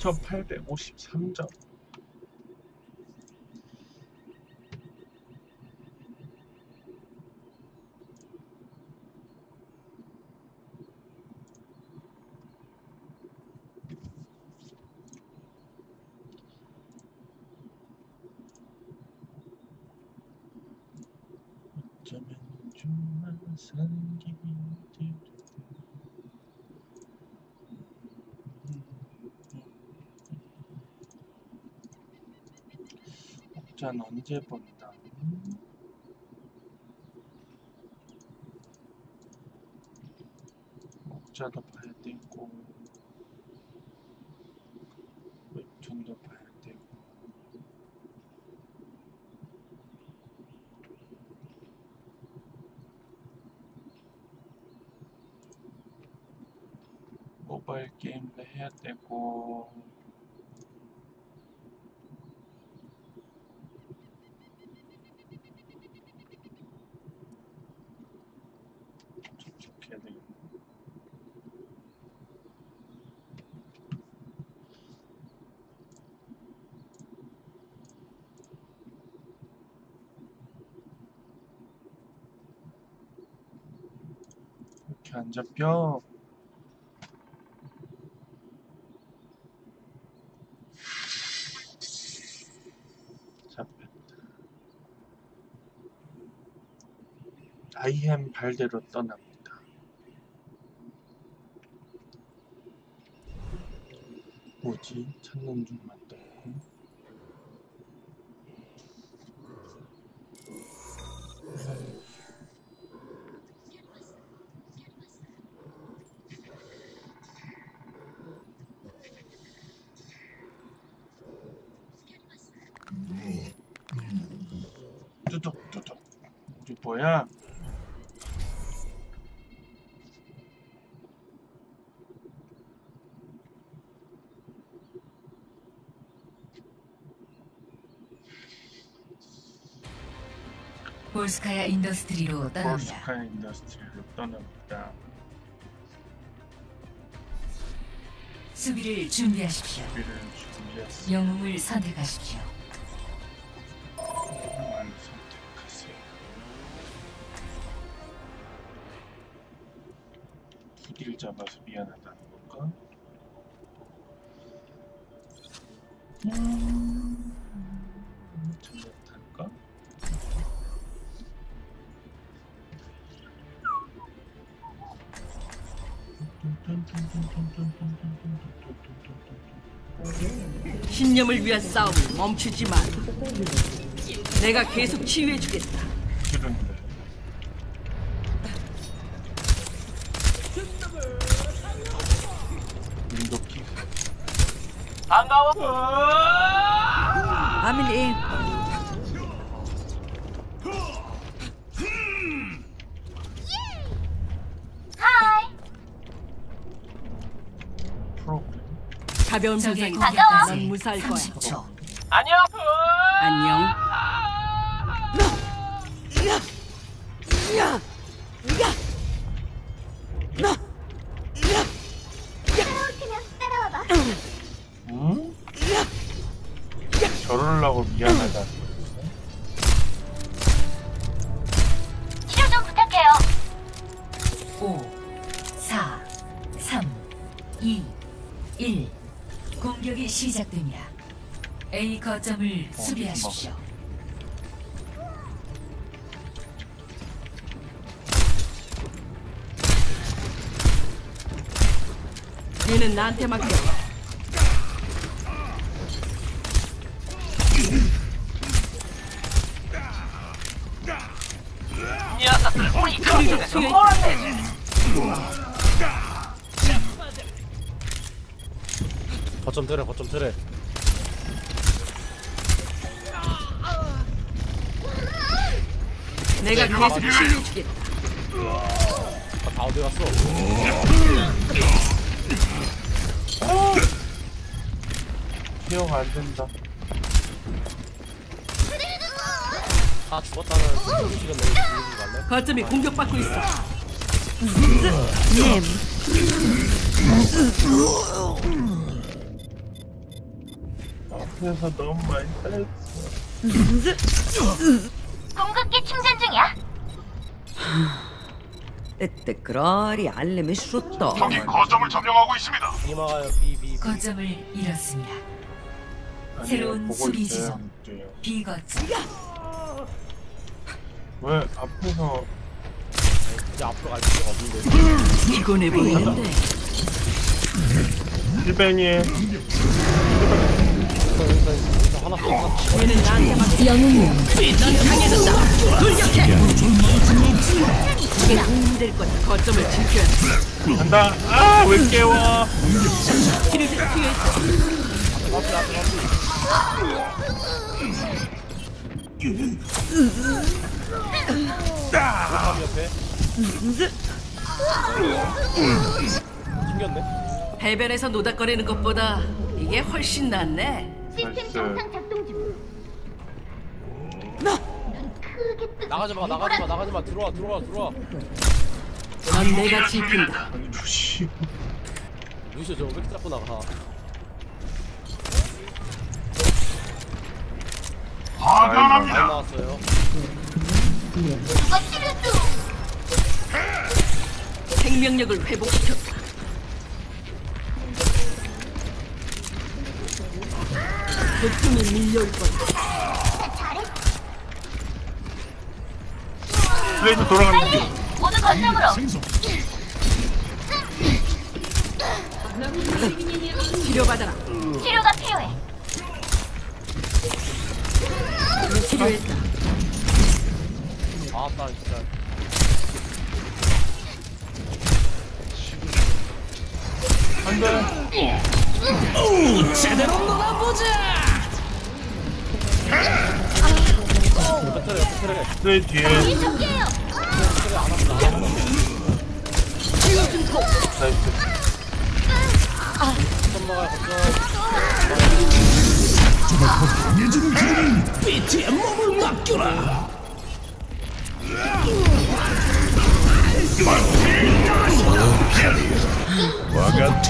2853점. 어쩌면 좀만 사는 게 옥자는 언제 본다? 옥자도 봐야 되고 웹툰도 봐야 되고 모바일 게임도 해야 되고 접속해야 되겠네. 이렇게 안 잡혀. 아이엠 발대로 떠납니다. 뭐지? 찾는 중만 떠고 뚜둑 우리 뭐야? 볼스카야 인더스트리로 떠납니다. 볼스카야 인더스트리로 떠납니다. 수비를 준비하십시오. 영웅을 선택하십시오. 영웅을 선택하세요. 두딜 잡아서 미안하다는 건가? 잘못할까? 신념을 위한 싸움을 멈추지 마. 내가 계속 치유해주겠다. 그런데 인도키 반가워. 아밀리. 프로그램 가벼운 부상이 넌 무사할 거야. 30초. 안녕. 안녕. 5, 4, 3, 2, 1. 공격이 시작됩니다. A 거점을 수비하십시오. 얘는 나한테 맡겨. 거점 트레 거점 트레. 내가 계속 치유해주겠다. 다 어디 갔어? 기억 안 된다. 다 죽었다는 시간 내고 죽는 거 같네. 거점이 공격받고 있어. 그래서 너무 많이 따였어. 공급기 충전 중이야. التكرار يعلم الشطار. 적이 거점을 점령하고 있습니다. 이마가요 비비. 거점을 잃었습니다. 아니, 새로운 보고 수비 있어요. 지점. 돼요. B 거점. 왜 앞에서 이제 앞으로 갈 필요가 없는데. 피곤해 보이는데. 일벤이에 하나 얘는 나한테 맡겨. 넌 강해졌다. 돌격해. 이게 도움될 거다. 거점을 지켜야 돼. 간다. 아, 왜 깨워? 뒤를 피해. 옆에. 튕겼네. 해변에서 노닥거리는 것보다 이게 훨씬 낫네. 시스템 나이스. 정상 작동 중. 나가지 마 나가지 마 나가지 마 들어와 들어와 들어와. 넌 내가 지킨다. 아니, 루시. 루시오 저거 왜 이렇게 자꾸 나가? 많이 파견합니다. 나왔어요. 누가 치료도. 생명력을 회복시켰다. 고통이 밀려올 거다. 그래서 돌아가는 중. 모두 거점으로. 치료받아라. 치료가 필요해. 치료했다. 아따 진짜. 안 돼. 옆에 트레 옆에 트레. 내 뒤에. 이 적이에요. 나이스. 거점 막아요 거점.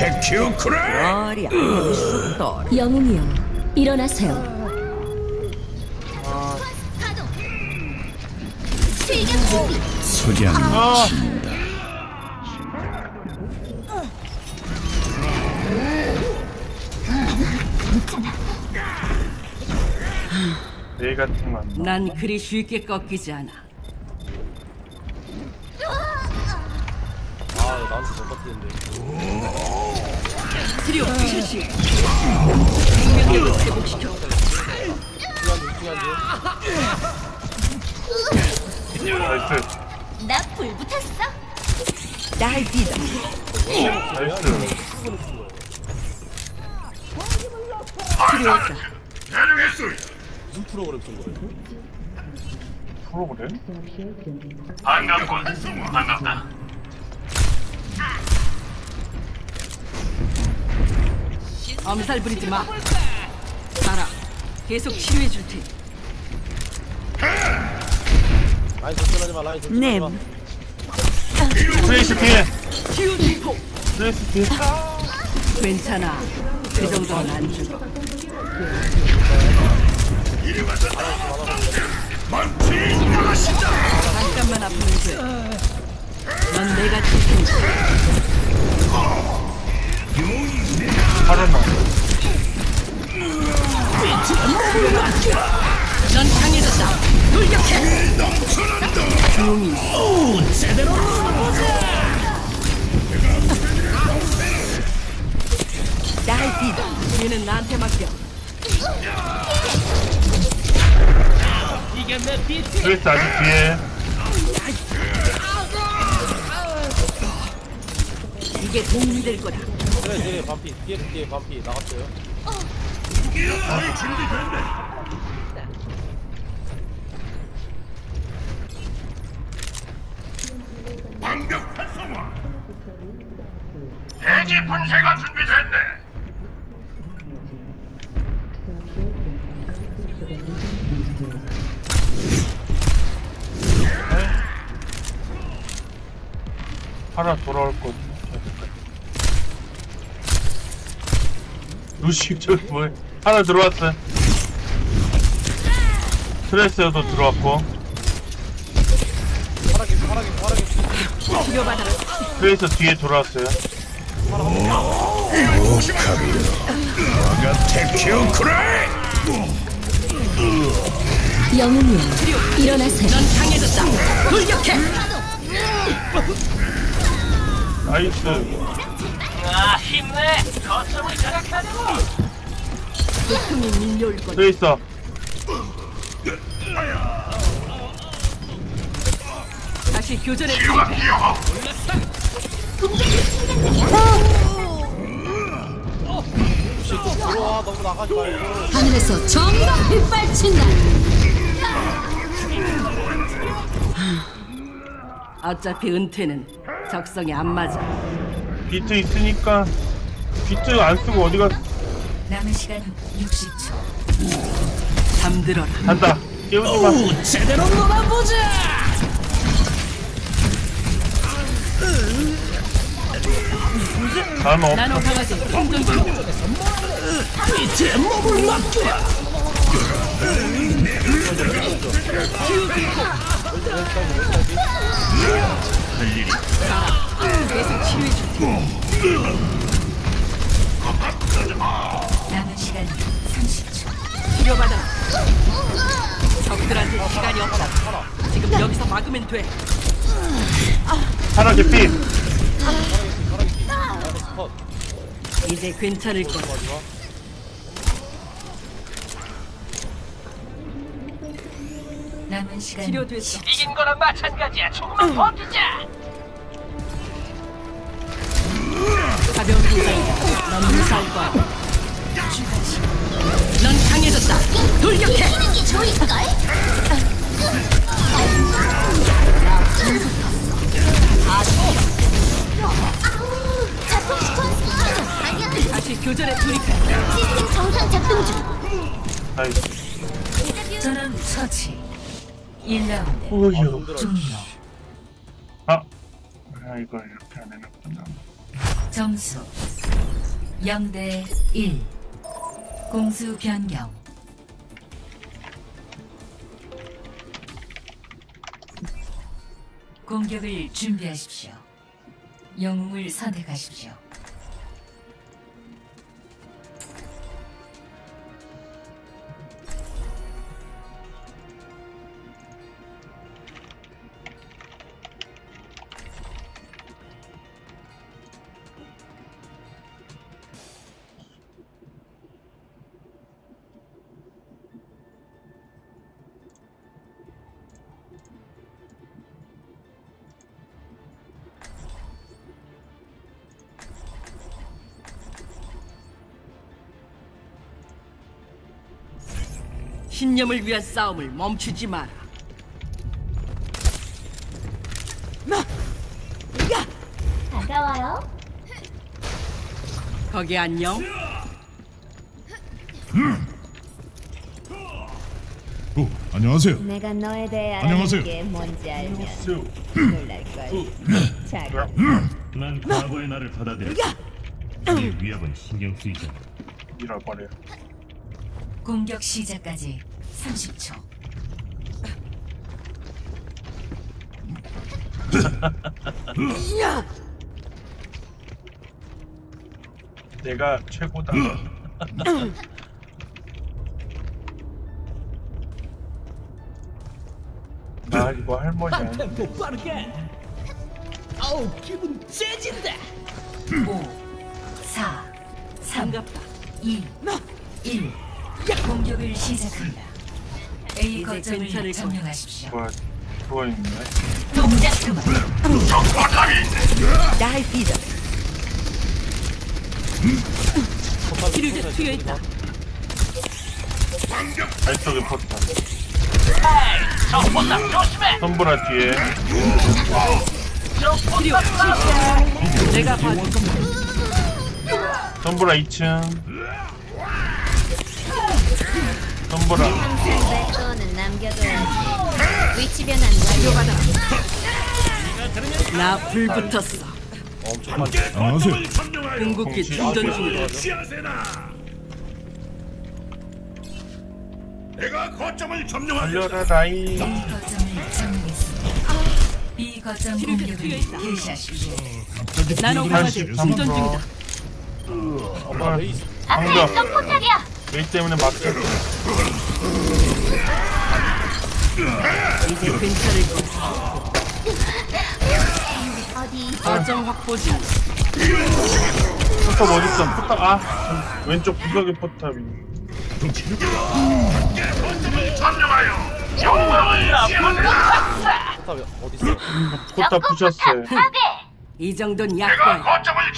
التكرار يعلم الشطار. 영웅이여, 일어나세요. 가동. 실격 준비. 아, 내 같은 만. 난 그리 쉽게 꺾이지 않아. 아 나한테 못 버티는데. 치료 실시. 생명력을 회복시켜. 나이스. 나 불 붙었어. تهديدا. 나이스. 치료했다. 무슨 프로그램 쓴 거예요? 프로그램? 반갑군. 반갑다. 엄살 부리지 마. 가라. 계속 치료해 줄 테니. 라인 조심하지 마 라인 조심하지 마. 트레이스 뒤에. 치유 증폭. 트레이스 뒤에. 괜찮아. 그 정도는 안 죽어. 잠깐만 아프면 돼. 넌 내가 지킨다. 파란 나. 넌 강해졌다. 돌격해. 조용히. 날 믿어. 얘는 나한테 맡겨. 트레이스 아직 뒤에. 이게 도움이 될 거다. 그래 반피 뒤에 반피 나갔어요. 방벽 활성화. 대지 분쇄가 준비됐네. 하나 돌아올 것. 루시 저기 뭐해? 하나 들어왔어. 트레이스도 들어왔고. 파라게. 치료받아라. 트레이스 뒤에 돌아왔어요. 영웅이여, 일어나세요. 넌 강해졌다. 돌격해. 나이스. 고통이 밀려올 거다. 트레이스. 다시 교전에 치료가 필요하오. 들어와 너무 나가지 말고. 하늘에서 정의가 빗발친다. 어차피 은퇴는 적성에 안 맞아. 비트 있으니까 비트 안 쓰고 어디 가? 남은 시간 60초. 잠들어라. 간다. 깨우지 마. 제대로 놀아보자. 다음 없. 나노 강아지 행동 중. 제 몸을 맡겨라. 계속 치료해줄게. 남은 시간 30초. 치료받아라. 적들한테 시간이 없다. 지금 여기서 막으면 돼. 하나 개피. 이제 괜찮을 거야. 남은 시간 치료됐어. 이긴 거랑 마찬가지야. 조금만 버티자. 가벼운 부상이다. 넌 무사할 거야. 넌 강해졌다. 돌격해. 이기는 게 좋을걸? 자폭 시퀀스 아니야. 다시 교전에 돌입해. 시스템 정상 작동 중. 나이스. 전원 처치. 1라운드 오유. 종료. 아 이걸 이렇게 안 해놨구나. 점수 0대 1. 공수 변경. 공격을 준비하십시오. 영웅을 선택하십시오. 신념을 위한 싸움을 멈추지 마라. 다가와요. 거기 안녕. 오, 안녕하세요. 내가 너에 대해 안녕하세요. 알아낸 게 뭔지 알면 수. 놀랄걸. 자, 난 과거의 나를 받아들여. 네 위협은 신경 쓰이지 않아. 잃어버려. 공격 시작까지 30초. 내가 최고다. 나 이거 할머니 아니야. 아우 기분 째진다. 5, 4, 3, 반갑다. 2, 1. 공격을 시작합니다. A 이제 거점을 괜찮을 거야. 점령하십시오. 뭐야, 누워있네. 동작 그만. Dai, fida. 치료제 투여 있다. 발쪽에 포탑. 선보라 뒤에. 치료 실시. 내가 봐줄 선보라 2층. 선보라. 백도는 남겨둬야지. 위치 변환 완료. 받아. 나 불 붙었어. 엄청 많이. 안녕하세요. 궁극기 충전 중이다. 내가 거점을 점령하겠다. 달려라 라인. A 거점을 점령했습니다. B 거점 공격을 개시하십시오. 갑자기 나노 강화제 뛰어들어서 충전 중이다. 아, 방벽. 웨이 때문에 막혔어. 이제 괜찮을 거야. 거점 확보 중. 포탑 어딨어? 포탑 아 왼쪽 구석에 포탑이. 포탑이 어딨어? 포탑 부셨어요. 이 정도는 약과야.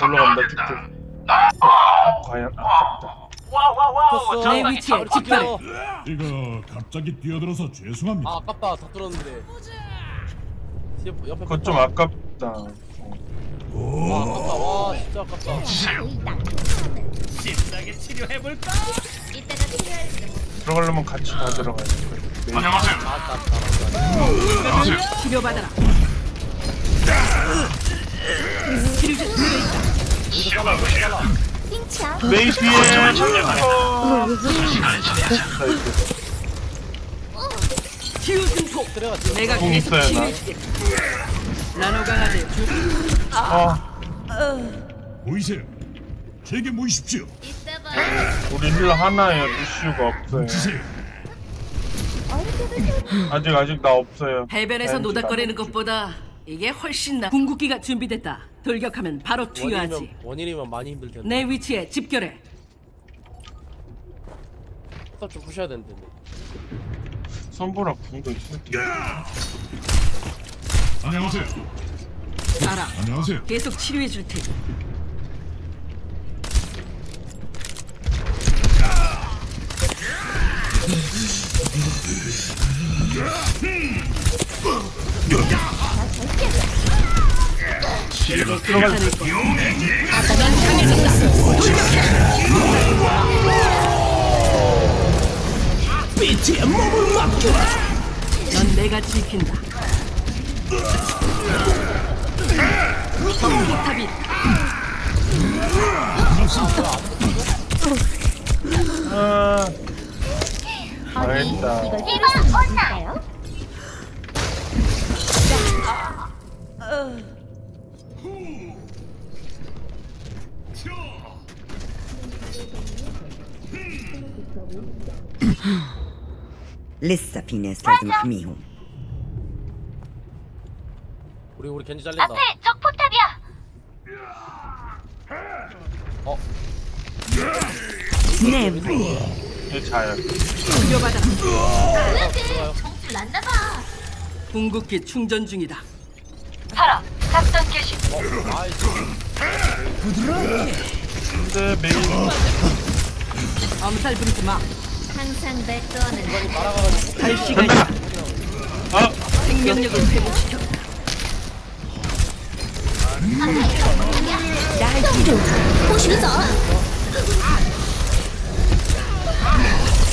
올라간다 쭉쭉. 과연 아깝다. 내 위치에 집결해. 이거 갑자기 뛰어들어서 죄송합니다. 아 아깝다 다 뚫었는데. 뒤에 옆에 그거 좀 아깝다. 와 아깝다 와 진짜 아깝다. 들어가려면 같이 다 들어가야 돼. 치료받아라. 치료제 투여 있다. 메이 뒤에. 치유 증폭. 내가 공 계속 있어요, 나. 치료해주게. 나노 강화제 모이세요. 제게 모이십시오. 우리 힐러 하나예요. 루시우가 없어요. 지세요. 아직 나 없어요. 해변에서 노닥거리는 것보다 이게 훨씬 나. 궁극기가 준비됐다. 돌격하면 바로 튀어야지. 원일이면 많이 힘들 텐데. 내 위치에 집결해. 포탑 좀 부셔야 되는데. 선보라 궁도 있을 텐데. 안녕하세요. 알아. 안녕하세요. 계속 치료해 줄 테니. 괜찮을 거야. 넌 강해졌다. 빛의 몸을 맡겨라. 넌 내가 지킨다. 포탑이 잘했다. لسه في ناس لازم احميهم. 우리 겐지 잘린다. 적 포탑이야. 어 Never. 얘 자요. 치료받아라. 들어가요. 났나봐. 궁극기 충전 중이다. 바로 작전 개시. 아이씨. 근데 메이 암살 부리지 마. 항상 백도는 갈 시간이다. 아 생명력을 회복시켜.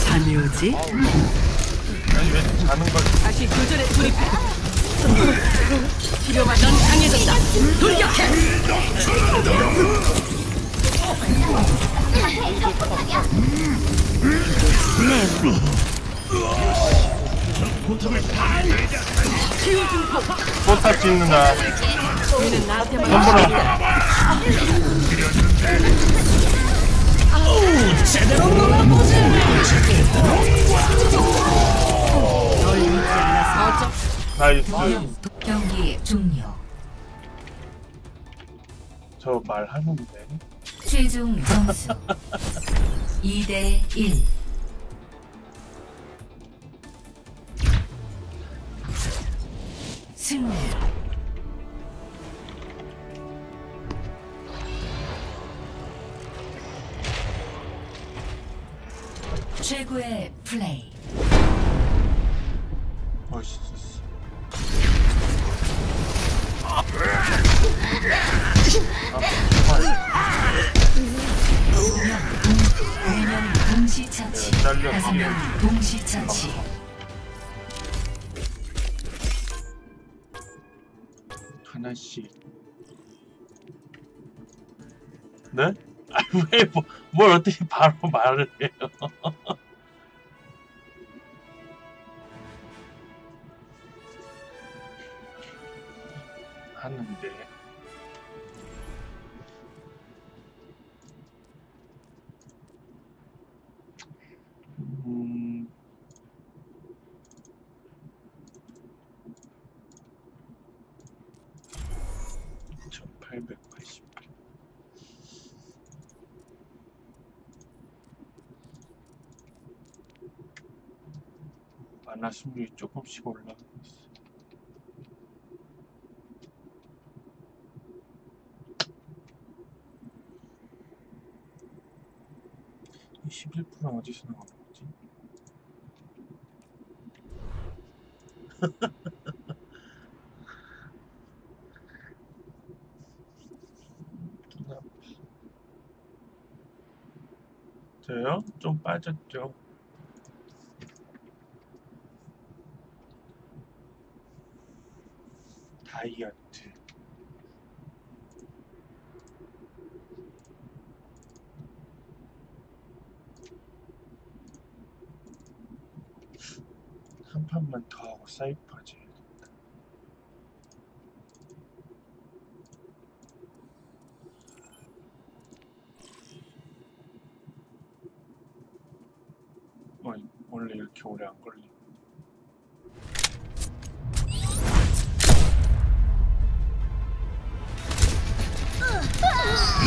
잠이 오지? 아니 왜 자는 걸? 다시 교전에 돌입해. 치료받아. 넌 강해졌다. 돌격해. 포탑 찍는다. 얘는 나한테만 제대로 놀아보지. 널 믿지 않아서 나이스. 경기 종료. 저 말하는데. 최종 점수 2대 1. 승리. 최고의 플레이. 멋있었어. 네명 동시 처치. 잘려. 5명 동시 처치. 하나씩. 네? 아, 왜, 뭘 어떻게 바로 말을 해요? 하는데. 음. 1880. 만화 승률이 조금씩 올라가고 있어. 이 11%는 어디서 나오는 거지? 저요? 좀 빠졌죠. 다이어트. 한 판만 더 하고 사이퍼지. 원래 이렇게 오래 안 걸리.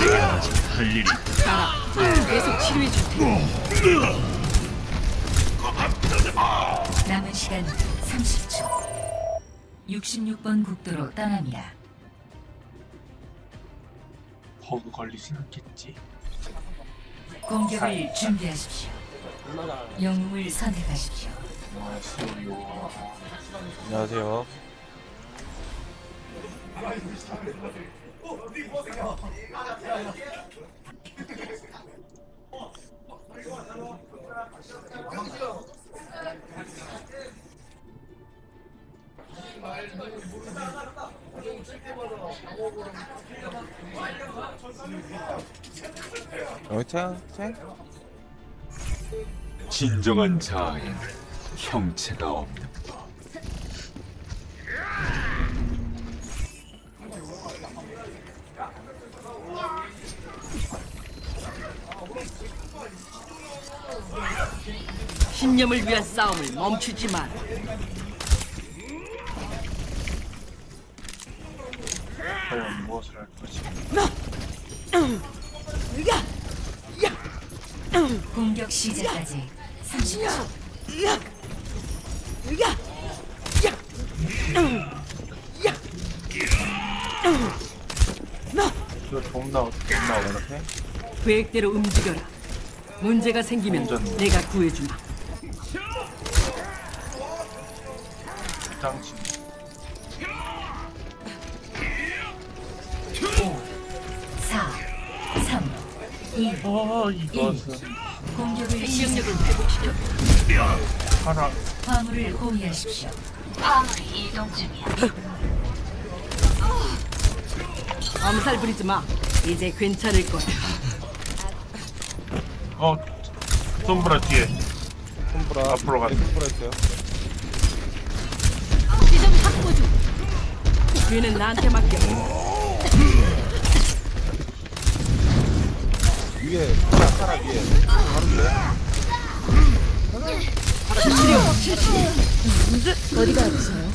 내가 아직 할 일이 가라. 계속 치료해 줄 테니. 남은 시간 30초. 66번 국도로 떠납니다. 버그 걸리진 않겠지. 공격을 준비하십시오. 영웅을 선택하십시오. 안녕하세요. 안녕하세요. 진정한 자아에는 형체가 없는 법. 신념을 위한 싸움을 멈추지 마라. 과연 무엇을 할 것인가? 공격 시작까지 30초. 이거 존나 어렵게? 계획대로 움직여라. 문제가 생기면 완전. 내가 구해주마. 장치. 5, 4, 3, 2, 이것은 공격을 생명력을 시작. 회복시켜. 하나. 화물을 호위하십시오. 화물이 이동 중이야. 암살 부리지 마. 이제 괜찮을 거야. 손브라 뒤에. 손브라 앞으로 가자. 손브라 있어요. 지점 확보 중. 뒤는 나한테 맡겨. 위에 사라 위에 바로 위에. 어디가 아프세요?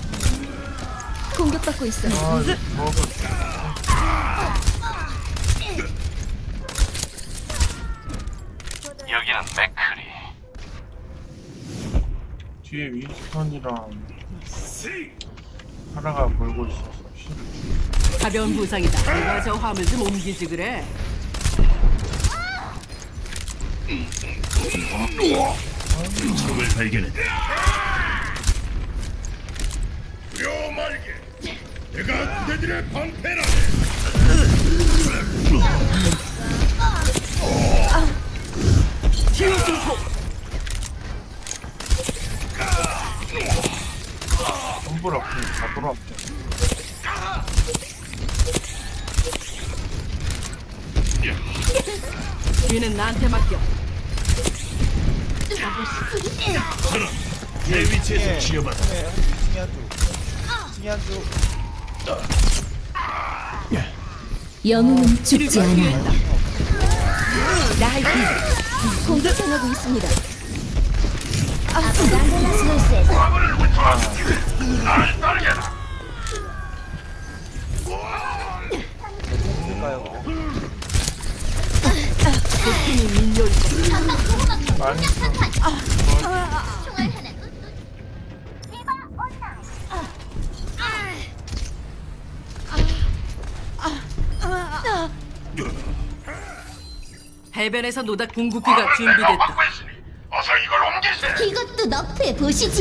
공격받고 있어요. 여기는 맥크리. 뒤에 윈스턴이랑 하나가 몰고 있었어. 가벼운 부상이다. 내가 저 화물 좀 옮기지 그래. 적을 발견했다. 묘말게 내가 그대들의 방패라. 전부 앞에 다 돌아왔대. 뒤는 나한테 맡겨. 내 위치에서 지어봐라. 칭이한주 영웅은 죽지 않아요. 나의 공격당하고 있습니다. 될까요? 힘이 밀려있어. 많이 해변에서 노닥 궁극기가 준비됐다. 어서 이걸 옮기세. 이것도 너프해 보시지.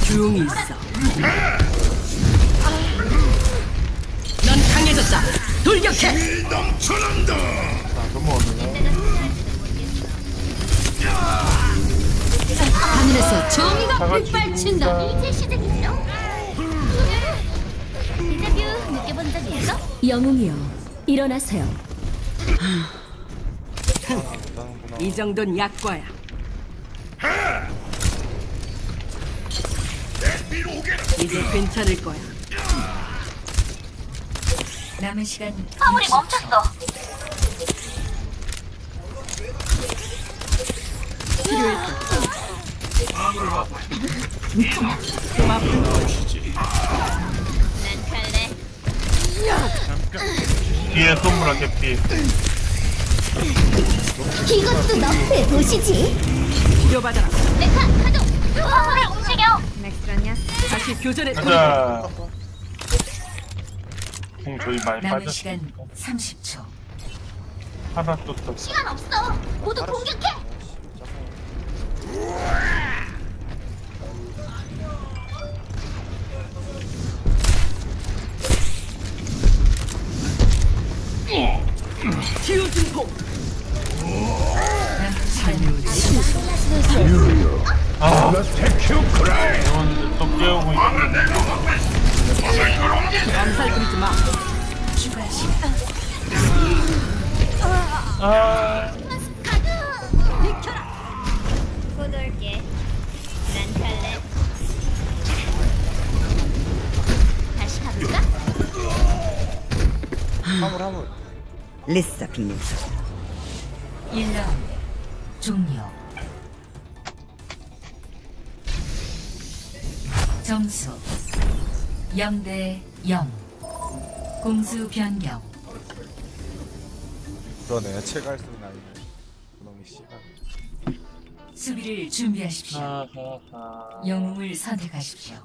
조용히 있어. 넌 강해졌다. 돌격해. 넘쳐난다. 너무 어려워. 하늘에서 정의가 다 같이 빗발친다. 죽는다. 이제 시작이죠? 데자뷰 느껴본 적 있어? 영웅이여, 일어나세요. 이 정도는 약과야. 이제 괜찮을 거야. 남은 시간 화물이 멈췄어. 좀 아픈 거. 난 갈래. 뒤에 손무라 개피. 이것도 너프해 보시지. 치료받아라. 메카 가동. 화물을 움직여. 다시 교전에 가자. 공 저희 많이 남은 빠졌어. 시간 30초. 하나 또 떴어. 시간 없어. 모두 공격해. 치유 증폭. 남은 시간 아, 이건 또 깨우고 있는데. 암살 부리지 마. 추가 시간. 아, 곧 올게. 난 갈래. 다시 가볼까? 화물. لسه في ناس 1라운드 종료. 점수 0대 0. 공수 변경. 그러네. 체갈 수는 아니네. 그놈의 씨가. 수비를 준비하십시오. 하하하. 영웅을 선택하십시오.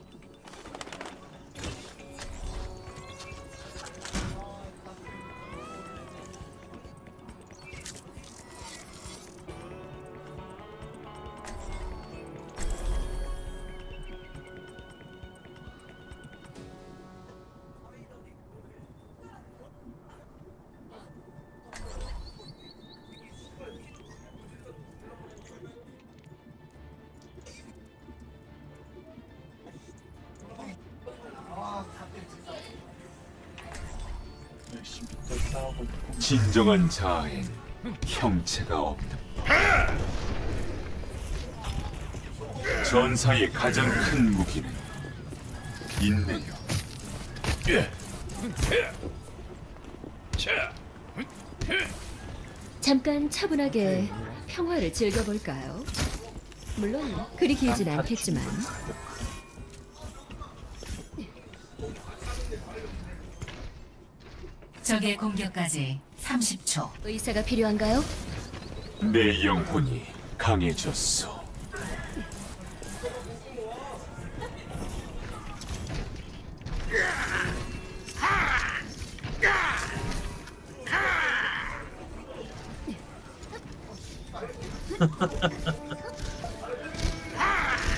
열심히 또 싸우고 있고. 진정한 자아엔 형체가 없는 법. 전사의 가장 큰 무기는 인내요. 잠깐 차분하게 평화를 즐겨볼까요? 물론 그리 길진 않겠지만. 적의 공격까지 30초. 의사가 필요한가요? 내 영혼이 강해졌어.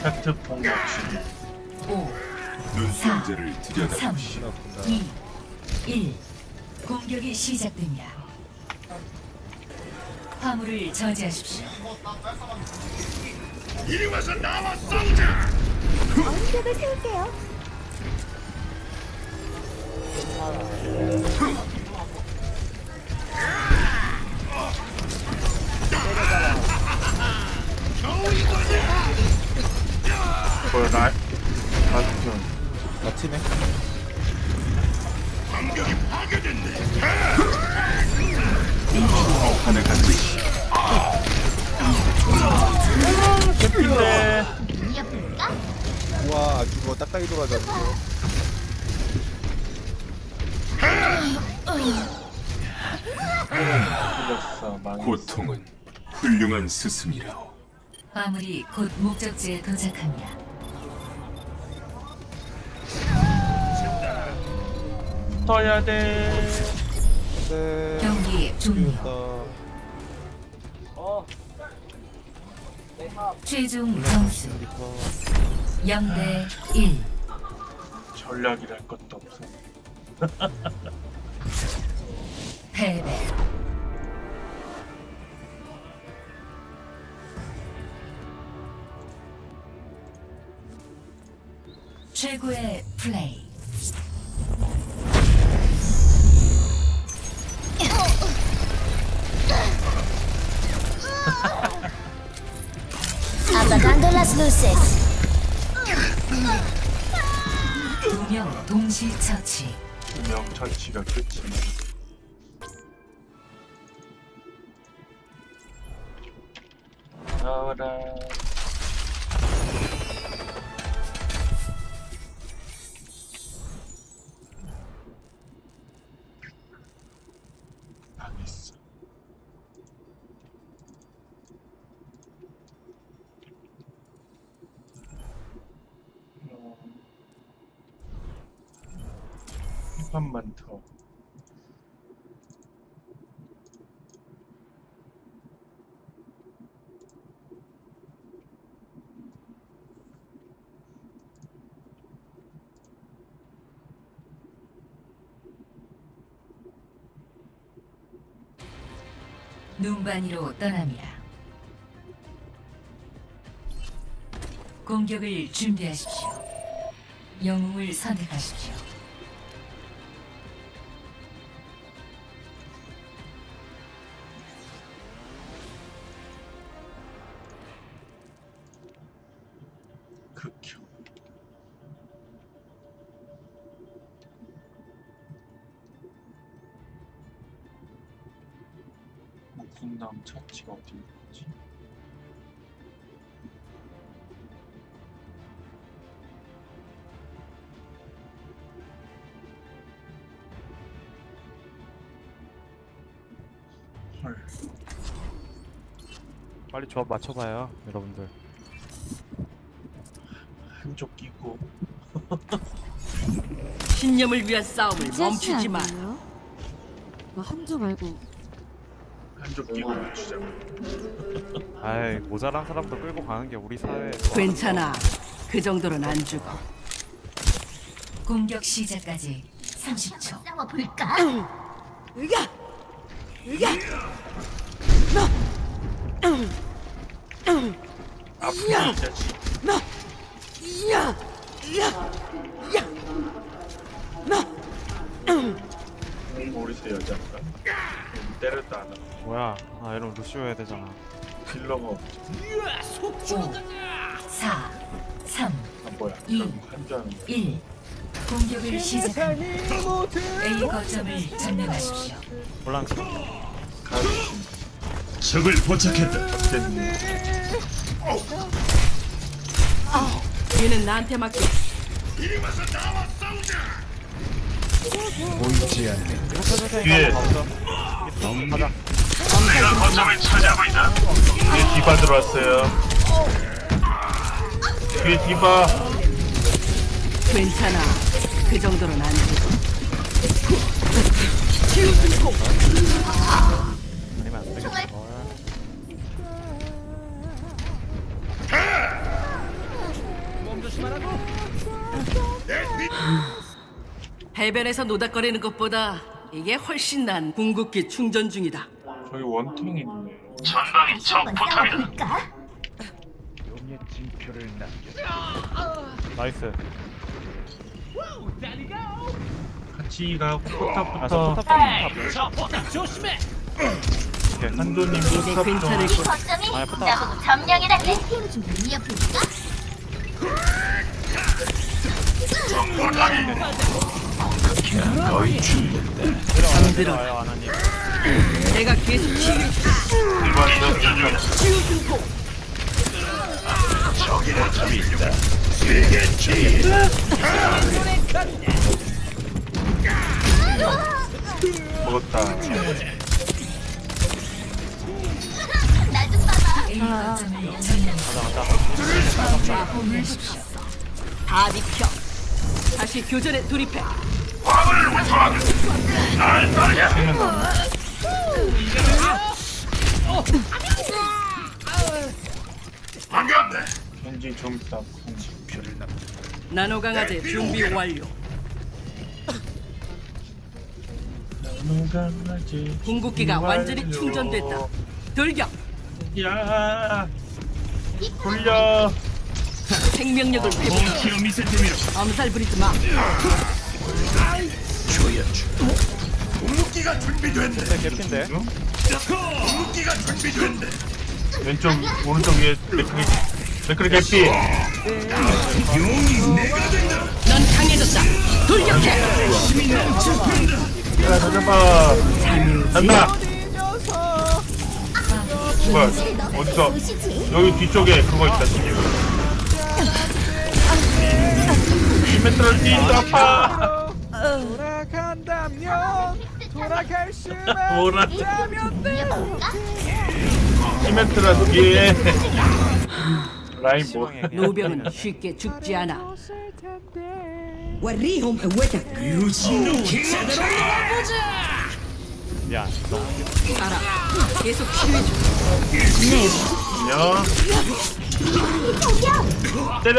팩트 폭력 중 5, 눈동자를 3, 들여다보시오. 2, 1. 공격이 시작됩니다. 화물을 저지하십시오. 이리 와서 나와 싸우자. 언덕을 세울게요. 뭐야 나 아주 버티네. 반격이 파괴됐네. 하나 같이 개핀데 우와 죽어 딱딱이 돌아가지고. 풀렸어 망했어. 고통은 훌륭한 스승이라오. 화물이 곧 목적지에 도착합니다. 붙어야 돼. 네. 경기 종료. 최종 점수 0대 1. 전략이랄 것도 없어. 패배. 최고의 플레이. Apagando las luces. 2명 동시 처치. 두명 처치가 끝이네. 나와라. 망했어. 한 판만 더. 눈반이로 떠납니다. 공격을 준비하십시오. 영웅을 선택하십시오. 극혐. 목숨남 처치가 어디 있지? 헐. 빨리 조합 맞춰봐요, 여러분들. 한쪽 끼고 신념을 위한 싸움을 멈추지 마. 한조 말고. 한쪽 끼고 맞추자고. 아이, 모자란 사람도 끌고 가는 게 우리 사회. 괜찮아. 그 정도는 안 죽어. 공격 시작까지 30초. 싸워볼까? 아프다 이 자식. 모리스 여자인가? 때렸다 안 하고. 뭐야? 아, 이러면 루시오 해야 되잖아. 딜러가 없지. 5, 4, 2, 한잔 1. 공격을 시작합니다. A 거점을 점령하십시오. 볼랑치. 적을 포착했다. 얘는 나한테 맡겨. 이리 와서 나와 싸우자. 보이지 않는 뒤에 가자. 거점을 차지하고 있다. 뒤에 디바 들어왔어요. 뒤에 디바. 괜찮아. 그 정도는 안 돼. 아니면 안 되겠다. 해변에서 노닥거리는 것보다 이게 훨씬 난 궁극기 충전 중이다. 저기 원탱이 있네. 전방이 적 포탑이다. 나이스. 같이 가고 아, 포탑부터. 저 포탑 조심해. 한조님도 이제 포탑 괜찮을 좀. 거야. 아니 포탑. 점령해달래. 힘을 좀 위협해볼까? 거의 준비됐다. 들어와요 아나님. 내가 계속 치유해 줄게. 치유 증폭. 적이 포탑이 있다. 세계적이 먹었다. 나좀 봐봐. A 거점을 점령하십시오. 호응하십시오. 다 비켜. 다시 교전에 돌입해. 반갑네. 왠지 좀 있다. 나노 강화제 준비 완료. 궁극기가 완전히 충전됐다. 돌격. 야, 돌려. 생명력을 회복. 암살 부리지 마. 궁극기가 준비됐네. 개핀데. 궁극기가 준비됐네. 왼쪽 오른쪽 위에 맥크리 개피. 용이 내가 된다. 넌 강해졌다. 돌격해. 야, 잠깐만. 간다. 뭐야? 어디서? 여기 뒤쪽에 그거 있다. 지금. 시메트럴 뛴다. 아파. 돌아간다면 돌아갈 수만 뭐라? 위협해볼까? 시메트라 뒤에 라인 뭐? 노병은 쉽게 죽지 않아. وريهم قوتك. 야, 알아. 계속 치유해 줄게. 안녕. 때려.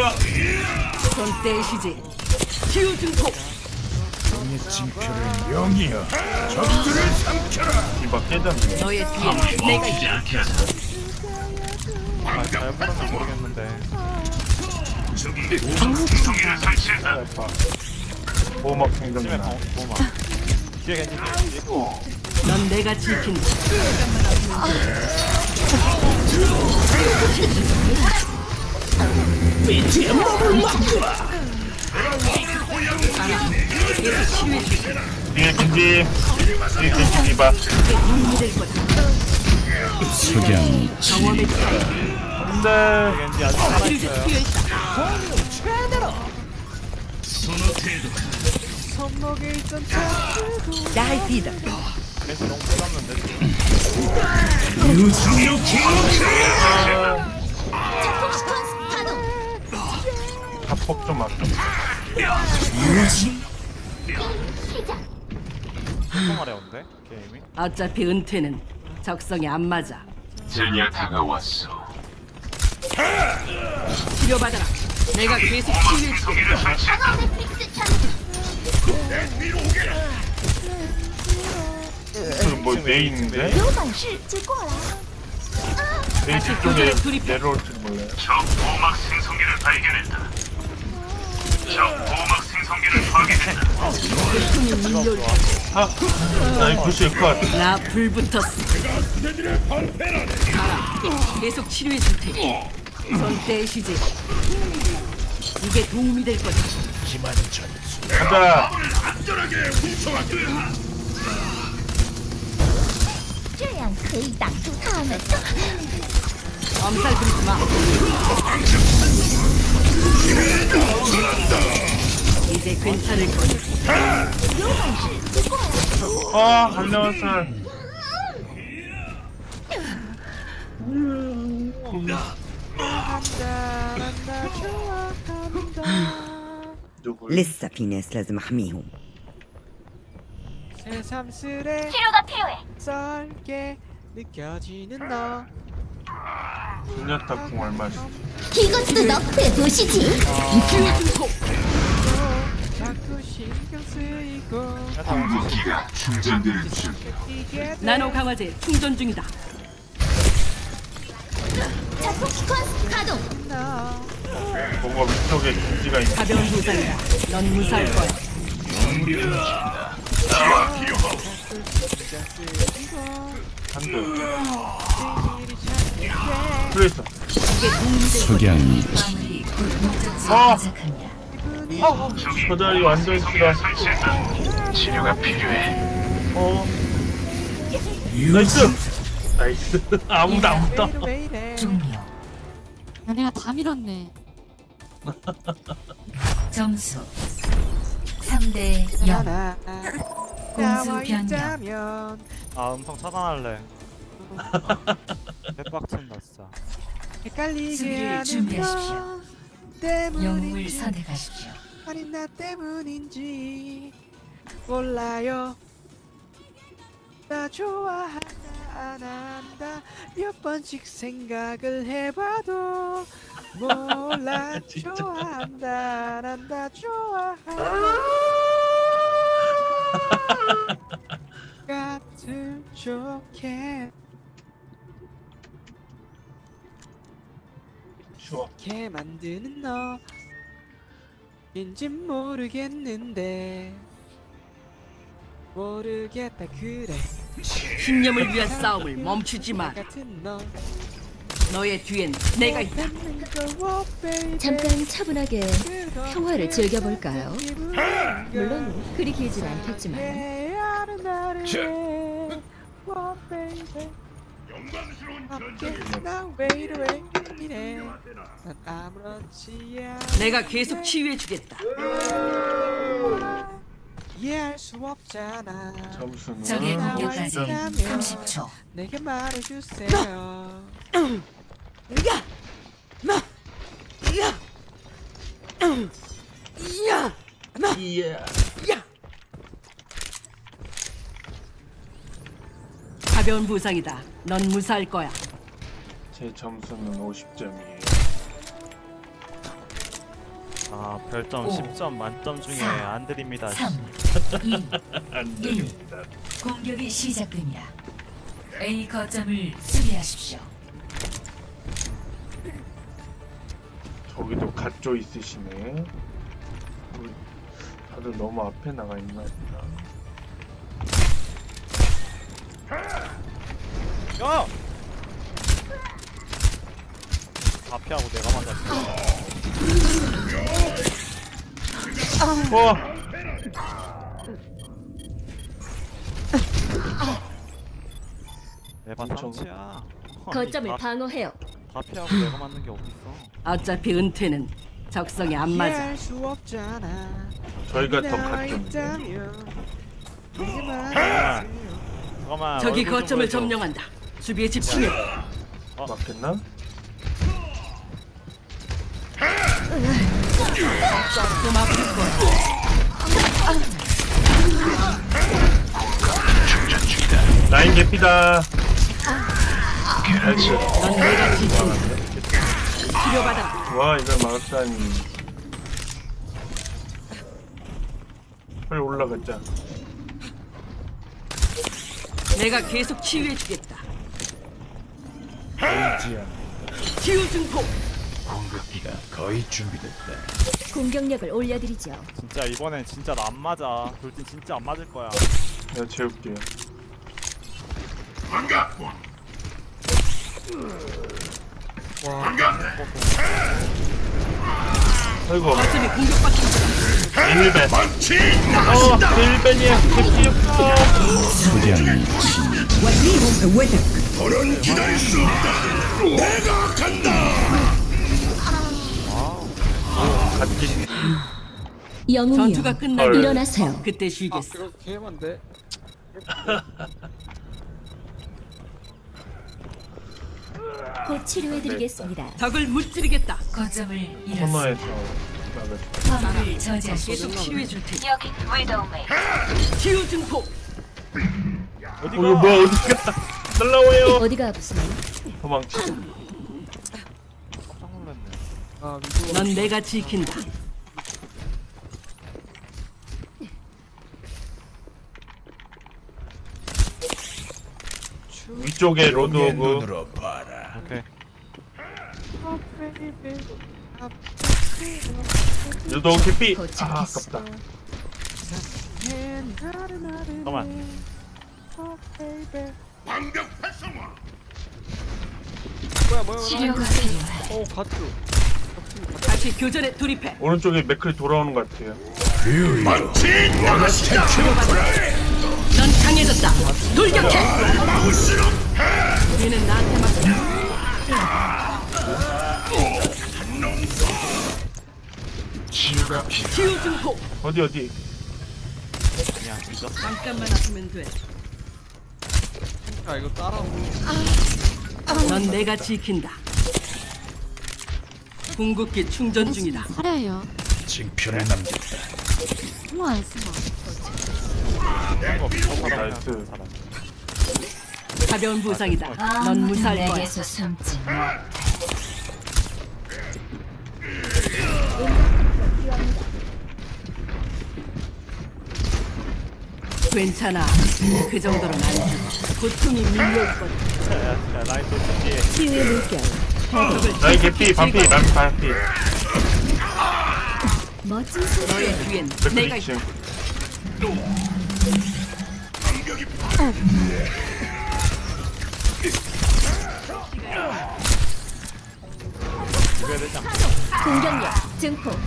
손 떼시지. 치유 증폭. 영이여. 적들을 삼켜라. 이봐 깨졌네. 너의 뒤엔 내가 있다. 아, 잘 풀었나 모르겠는데. 적이 생성기를 설치했다. 아파. 보호막 심해 생존이나. 보호막. 뒤에 괜히 넌 내가 지킨다. 알아. 계속 치유해 줄게. 뒤에 겐지. 뒤에 겐지 이봐. 그게 도움이 될 거다. 경험의 차이. 안돼. 겐지 아직 살아 치료제 있어요. 투여했다. 손목에 있던 تعال في ايدك. 겐지 너무 빨랐는데. 자폭 좀 아까. 엄청 어려운데 게임이. 어차피 은퇴는 적성에 안 맞아. 전야 다가왔어. 치료받아라. 내가 계속 치유해 줄게. 뭐 메인인데? 메인 다시 뒤쪽에 교전에 돌입해. 내려올지 몰라요. 적 보호막 생성기를 발견했다. 적 보호막 생성기를 파괴했다. 숨이 밀려올 거야. 아니 90컷. 나 불붙었어. 가라. 계속 치료해 줄 테니. 손 떼시지. 이게 도움이 될 거다. 기만 전수. 가자. 안전하게 훔쳐갈게. 这样可以挡住他们。 엄살 부리지 마. 이제 괜찮을 거야. 아, 갈려왔어. 누구? لسه في ناس لازم احميهم. 새삼스레 치료가 필요해. 썰게 느껴지는 너. 소냐타 궁 얼마 씩 이것도 너프해 보시지. 자꾸 신경 쓰이고 궁극기가 충전될 준비. 나노 강화제 충전 중이다. 자폭 시퀀스 가동. 뭔가 위쪽에 기지가 있는. 가벼운 부상이다. 넌 무사할 거야. 한대. 그랬어. 석양이 마무리 곧 목적지에 아! 도착합니다. 저 자리 완전 싫어. 치료가 필요해. 나이스. 나이스. 아무도 안 떠. 왜 이래 종료. 얘네가 다 밀었네. 점수 3대 0. 나와 공수 변경. 있자면 아 음성 차단할래. 대박친다 진짜. 헷갈리게 수비를 하는 준비하십시오. 너 영웅을 때문인지 선택하십시오. 아니 나 때문인지 몰라요. 나 좋아한다 안 한다 몇 번씩 생각을 해봐도 몰라. 진짜. 좋아한다 안 한다 좋아한다 같을 좋게 좋아. 이렇게 만드는 너 인진 모르겠는데 모르겠다 그래. 신념을 위한 싸움을 멈추지 마. 같은 너 너의 뒤엔 내가 있다. 잠깐 차분하게 평화를 즐겨볼까요? 물론 그리 길진 않겠지만. 내가 계속 치유해주겠다. 이해할 수 없잖아. 점수는 적의 공격까지 5점. 30초. 내게 말해주세요. 이야. 가벼운 부상이다. 넌 무사할 거야. 제 점수는 50점이에요. 아 별점 오, 10점 만점 중에 사, 안 드립니다. 3, 2, 안 1. 됩니다. 공격이 시작됩니다. A 거점을 수비하십시오. 저기도 갓조 있으시네. 우리 다들 너무 앞에 나가 있나 보다. 야! 다 피하고 내가 맞았어. 내바 엄청- 상치야. 거점을 다, 방어해요. 다 피하고 내가 맞는 게 어딨어. 어차피 은퇴는 적성에 안 맞아. 이해할 수 없잖아. 저희가 더 나와 갓조인데. 있다면 이제 잠깐만. 저기 얼굴 좀 거점을 보여줘. 점령한다. 수비에 집중해. 맞겠나? 좀 아플 거야. 라인 개피다. 나이스. 넌 내가 지킨다. 치료받아. 와, 이걸 막았다니. 빨리 올라가자. 내가 계속 치유해주겠다. 보이지 치유 증폭. 공격기가 거의 준비됐다. 공격력을 올려드리죠. 진짜 이번엔 진짜 나 안 맞아. 돌진 진짜 안 맞을 거야. 내가 재울게요. 아이고. 거점이 공격받고 있다. 일벤. 일벤이야. 석양이 더는 기다릴 수 없다. 내가 간다. 영웅이여 전투가 끝나면 일어나세요. 그때 쉬겠어. 그렇게 하면 돼. 곧 치료해드리겠습니다. 적을 무찌르겠다. 거점을 잃었습니다. 코너에서 화물을 저지하십시오. 계속 치료해 줄 테니. 여기 웨더메이. 치유 증폭. 이거 뭐야 어디가 날라와요. 어디가 아프세요? 도망치. 넌 내가 지킨다. 위쪽에 로드 내 오고. 눈으로 봐라. 오케이. 로드 오고 개피. 아 아깝다. 잠깐만. 방벽 활성화. 치료가 필요해. 가트. 다시 교전에 돌입해. 오른쪽에 맥클이 돌아오는 것 같아요. 망치 나가시다. 넌 강해졌다. 돌격해. 얘는 나한테 맡겨. 치유 증폭. 어디. 잠깐만 아프면 돼. 아 이거 따라오고. 넌 내가 지킨다. 궁극기 충전 중이다. 사려요. 징표를 남겼다. 너무 안 쓰마. 나이스. 가벼운 부상이다. 넌 아무도 무사할 거야. 내게서 숨지 못해. 괜찮아. 그 정도는 아니야. 고통이 밀려있거든. 라인 도착해. 치유의 물결. 나이 개피 반피 난 반피. 멋진 소리. 너의 뒤엔 내가 맥클이 있다. 지금. 공격력 증폭.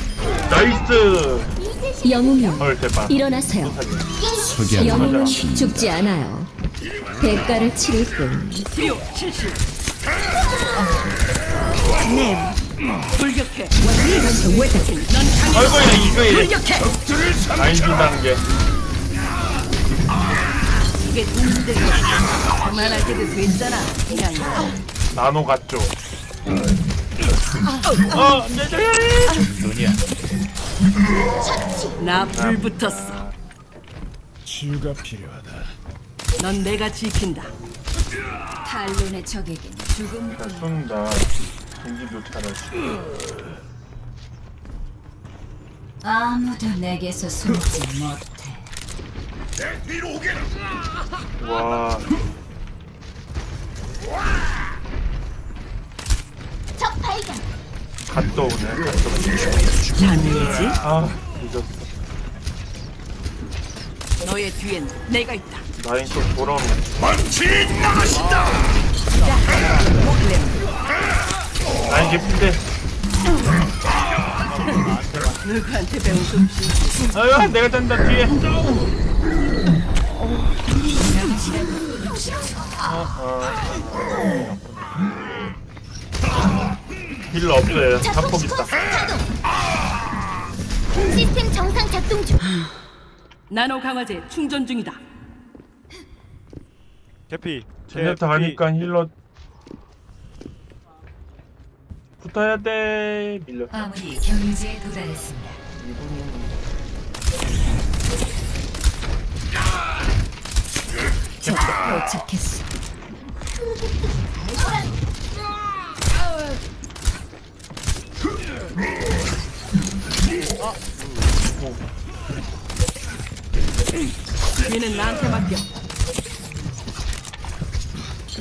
나이스. 영웅이여 헐 대박. 일어나세요. 석양이 영웅은 죽지 않아요. 대가를 치를 뿐. 치료 실시. 네. 돌격해. 넌 아이고 강해. 이거 돌격해. 라인 준다는 게. 이게 도움이 거야. 그만할 때도 됐잖아. 그냥 나노 같죠. 눈이야. 나 불 붙었어. 치유가 필요하다. 넌 내가 지킨다. 탈론의 적에겐 죽음. 나 쏜다. 공기도 잘하지. 아무도 내게서 숨지 못해. 내 뒤로 오게라. 와. 적 발견. 갓도 오네. 잔이지? 아 늦었어. 너의 뒤엔 내가 있다. 라인 또 돌아오는. 망치 나가신다. 라인 개피인데. 누구한테 배운 솜씨? 아유 내가 잔다 뒤에. 힐러 없어요. 한폭 있다. 시스템 정상 작동 중. 나노 강화제 충전 중이다. 개피. 제네타 가니까 힐러 붙어야 돼. 밀려. 아무리 경유지에 도달했습니다. 적 도착했어. 얘는 나한테 맡겨.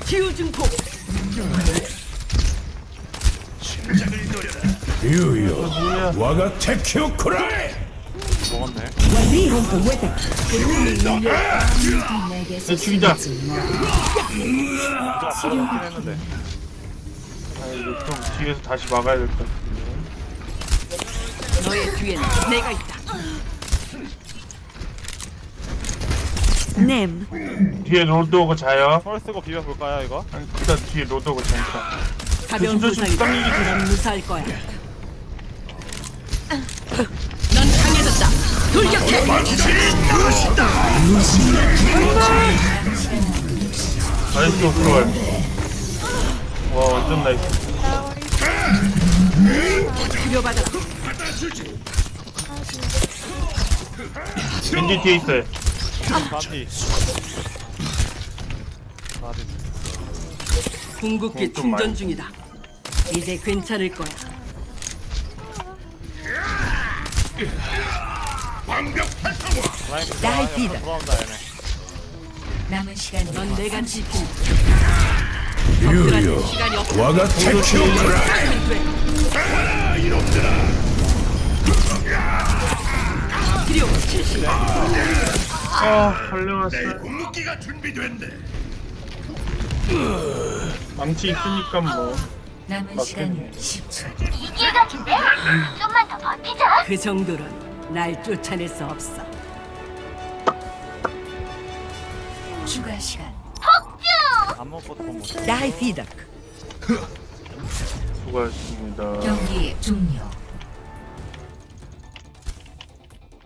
치유 증폭. 심장을 노려라. 유유. 와가 테키오쿠라이. 먹었네. 내게서 죽이자. 숨지 못해. 먹긴 했는데. 아 이거 좀 뒤에서 다시 막아야 될 것 같은데. 너의 뒤에는 내가 있다. 님. 뒤에 로드 오고 자요. 펄 쓰고 비벼볼까요 이거? 아니 일단 뒤에 로드 오고 자니까. 가벼운 조심, 부상이다. 조심. 넌 무사할 거야. 넌 강해졌다. 돌격해. 나이스 오토월. 와 완전 나이스. 치료받아라. 왠지 뒤에 있어요. 반피. 궁극기 좀 충전 많이. 중이다. 이제 괜찮을 거야. 라이프 돌아온다 얘네. 남은 시간 넌 내가 지킨다. 유유 시간이 없어. 와가 탈출하라. 필요 70. 아 걸려왔어요. 궁극기가 준비된대. 망치 있으니까 뭐. 남은 시간 10초. 그 정도는 날 쫓아낼 수 없어. 추가 시간. 아무것도 못. تعال 수고하셨습니다. 경기 종료.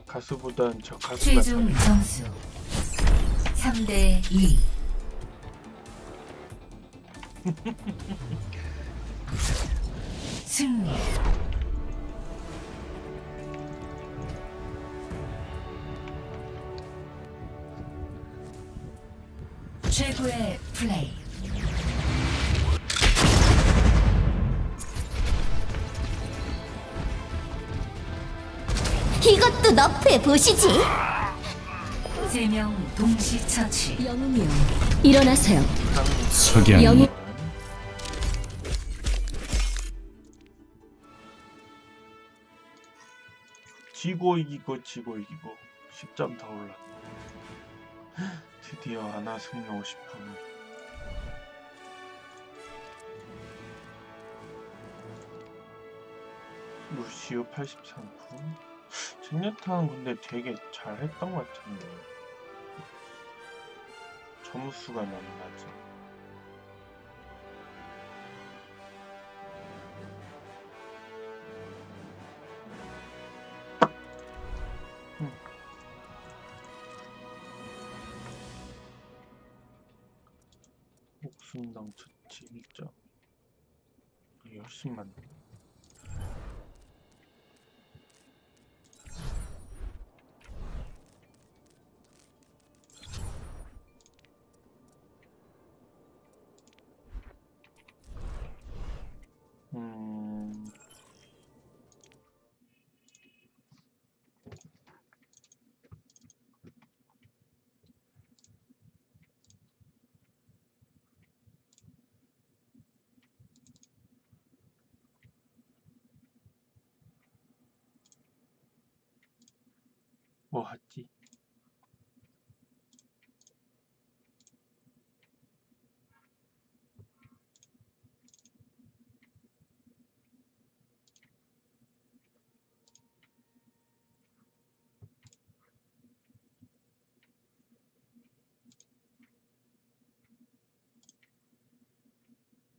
가수보단 저 가수가 최종 점수 3대 2. 승리. 최고의 플레이. 이것도 너프해 보시지. 3명 동시 처치. 영웅이요. 일어나세요. 석양이 영웅. 지고 이기고 10점 더 올랐네. 드디어 하나 승리 50%. 루시오 83%. 젠야타는 근데 되게 잘했던 것 같은데 점수가 너무 낮아. 목숨당 처치 1점. 이게 훨씬 많네. 뭐 하지?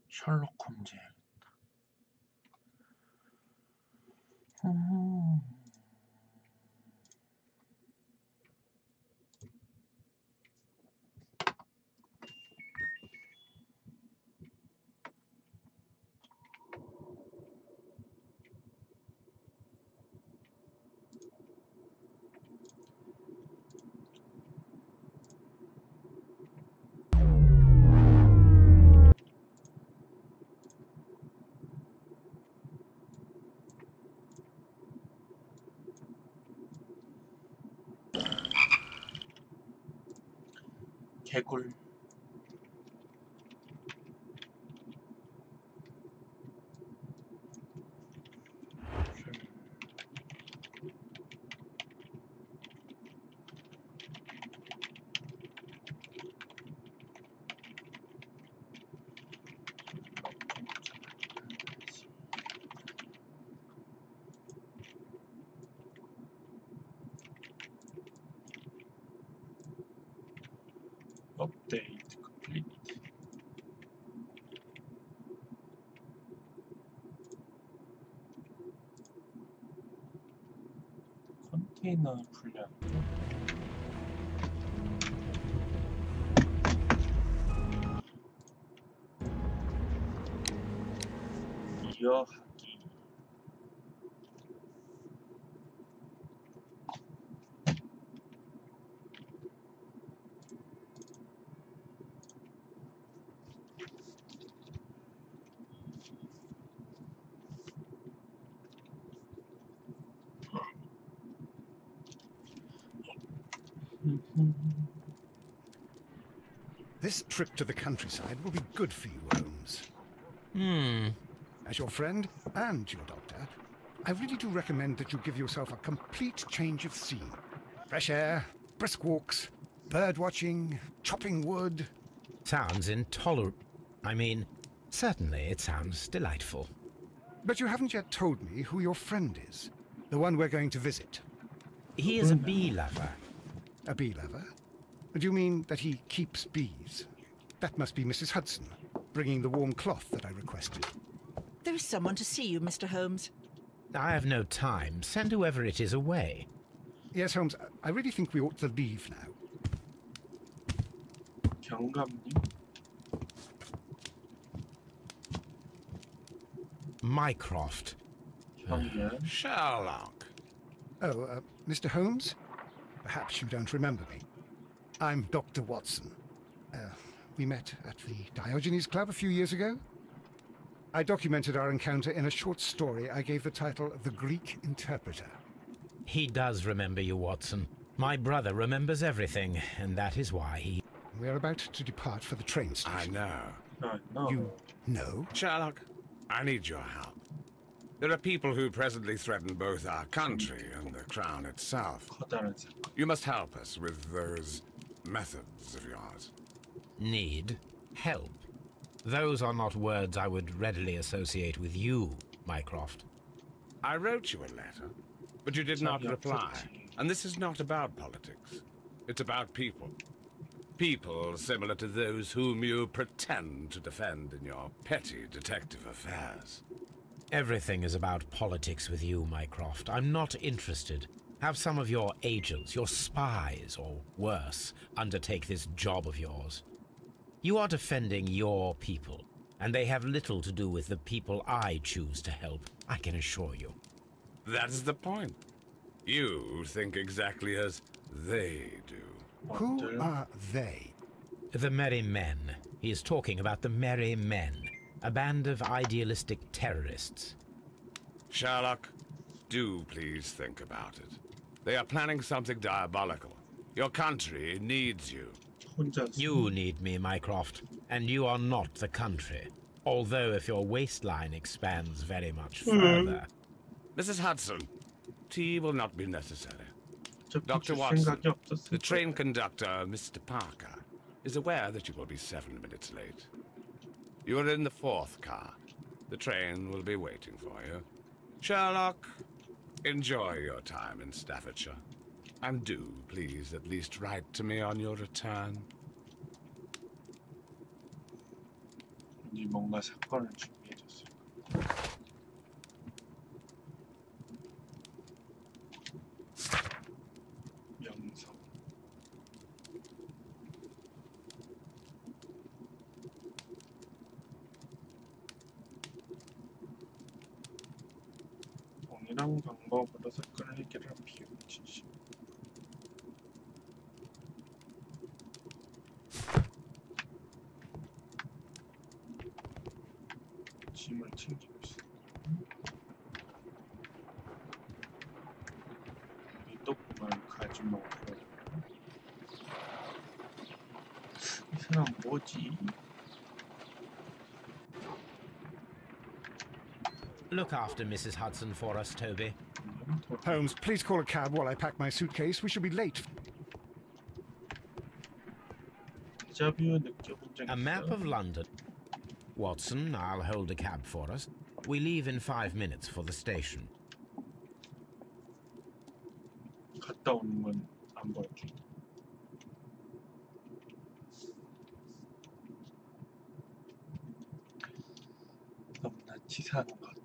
셜록홈즈. 개굴. 컨테이너 분량. 이어하기. This trip to the countryside will be good for you, Holmes. As your friend and your doctor, I really do recommend that you give yourself a complete change of scene. Fresh air, brisk walks, bird watching, chopping wood. Sounds intolerable. I mean, certainly it sounds delightful. But you haven't yet told me who your friend is, the one we're going to visit. He is a bee lover. A bee lover? Do you mean that he keeps bees? That must be Mrs. Hudson, bringing the warm cloth that I requested. There is someone to see you, Mr. Holmes. I have no time. Send whoever it is away. Yes, Holmes, I really think we ought to leave now. 경감님? Mycroft. 형님? Sherlock. Oh, Mr. Holmes? Perhaps you don't remember me. I'm Dr. Watson. We met at the Diogenes Club a few years ago. I documented our encounter in a short story I gave the title The Greek Interpreter. He does remember you, Watson. My brother remembers everything, and that is why he... We're about to depart for the train station. I know. No. You know? Sherlock, I need your help. There are people who presently threaten both our country and the crown itself. 커다란 사건. You must help us with those methods of yours. Need help. Those are not words I would readily associate with you, Mycroft. I wrote you a letter, but you did not reply. And this is not about politics. It's about people. People similar to those whom you pretend to defend in your petty detective affairs. Everything is about politics with you, Mycroft. I'm not interested. Have some of your agents, your spies, or worse, undertake this job of yours. You are defending your people, and they have little to do with the people I choose to help, I can assure you. That's the point. You think exactly as they do. Who are they? The Merry Men. He is talking about the Merry Men, a band of idealistic terrorists. Sherlock, do please think about it. They are planning something diabolical. Your country needs you. You need me, Mycroft, and you are not the country. Although if your waistline expands very much further... Mrs. Hudson, tea will not be necessary. Dr. Watson, the train conductor, Mr. Parker, is aware that you will be 7 minutes late. You are in the 4th car. The train will be waiting for you. Sherlock, enjoy your time in Staffordshire. And do, please, at least write to me on your return. 왠지 뭔가 사건을 준비해줬을 명성. 동일한 방법으로 사건을 해결한 비용진심. 짐을 챙기고 있어. 여기 또 보면 그 아줌마가 들어오고. 이 사람 뭐지? Look after Mrs. Hudson for us, Toby. Holmes, please call a cab while I pack my suitcase. We shall be late. 데자뷰 느껴본 적 있어? A map of London. Watson, I'll hold a cab for us. We leave in 5 minutes for the station. 갔다 오는 건 안 보여줘. 너무나 치사한 것.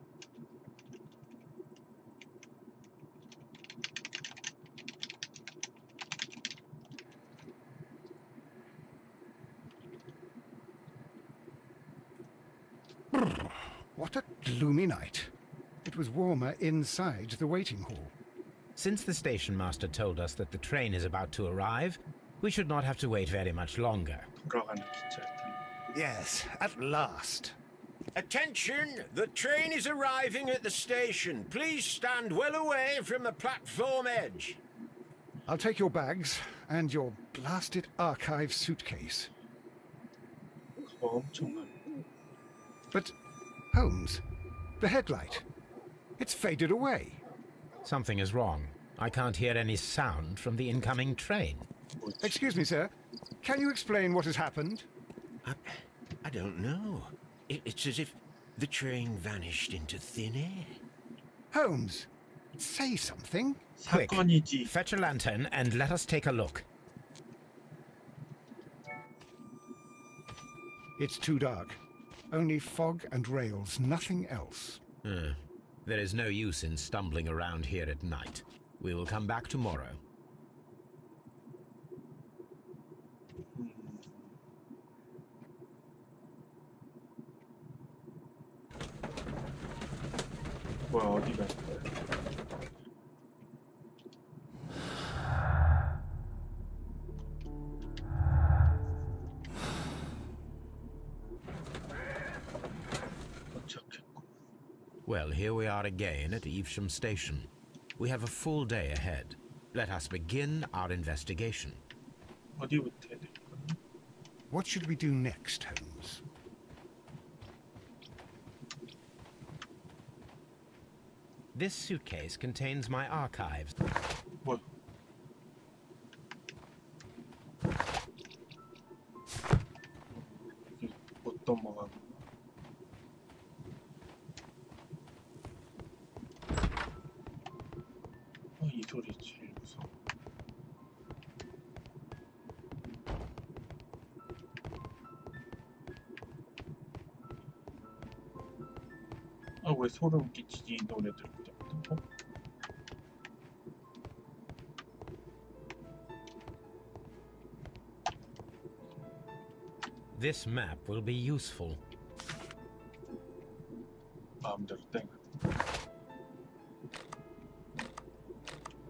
What a gloomy night. It was warmer inside the waiting hall. Since the station master told us that the train is about to arrive, we should not have to wait very much longer. Yes, at last. Attention! The train is arriving at the station. Please stand well away from the platform edge. I'll take your bags and your blasted archive suitcase. But, Holmes, the headlight. It's faded away. Something is wrong. I can't hear any sound from the incoming train. Excuse me, sir. Can you explain what has happened? I don't know. It's as if the train vanished into thin air. Holmes, say something. Quick, fetch a lantern and let us take a look. It's too dark. Only fog and rails, nothing else. There is no use in stumbling around here at night. We will come back tomorrow. 뭐야, 어디 갔어? Well, here we are again at Evesham Station. We have a full day ahead. Let us begin our investigation. What should we do next, Holmes? This suitcase contains my archives. What? 못 넘어가고. 이 소리 제일 무서워. 왜 소름 끼치지, 이 노래 들을 때부터? This map will be useful. 마음대로 땡.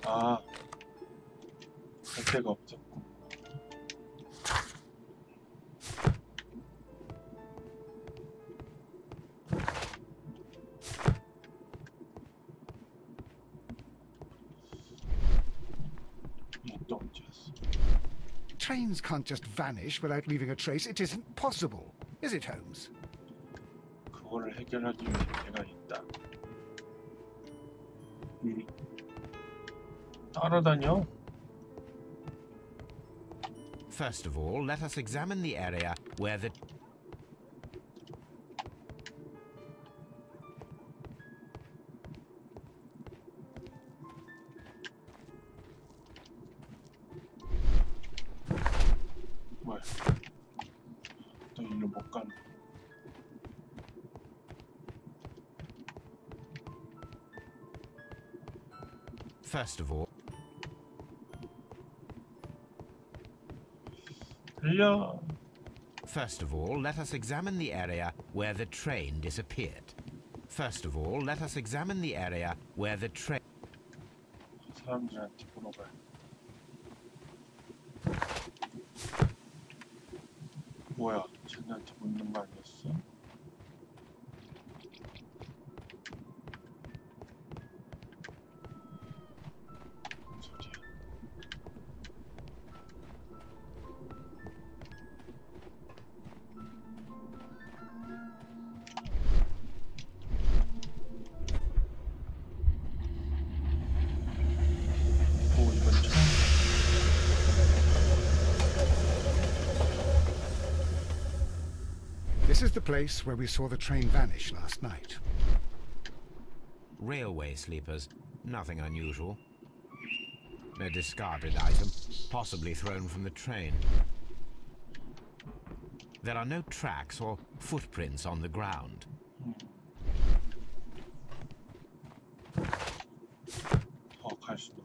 갈 데가 없었고. Trains can't just vanish without leaving a trace. It isn't possible, is it, Holmes? 그거를 해결하기 위해 내가 있다. 따라다녀. First of all, let us examine the area where the... 뭐야? 또 일로 못 가는. First of all... First of all, let us examine the area where the train disappeared. First of all, let us examine the area where the train... 사람들한테 물어봐야. 뭐야? 쟤네한테 묻는 거 아니었어? This is the place where we saw the train vanish last night. Railway sleepers. Nothing unusual. A discarded item, possibly thrown from the train. There are no tracks or footprints on the ground. 갈 수도.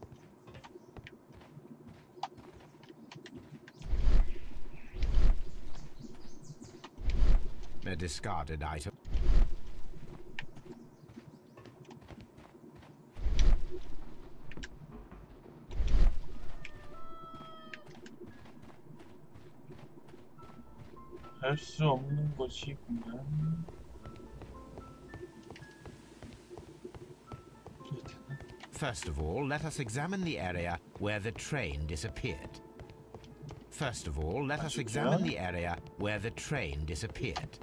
A discarded item. 갈 수 없는 것이구만. First of all, let us examine the area where the train disappeared. First of all, let us examine the area where the train disappeared.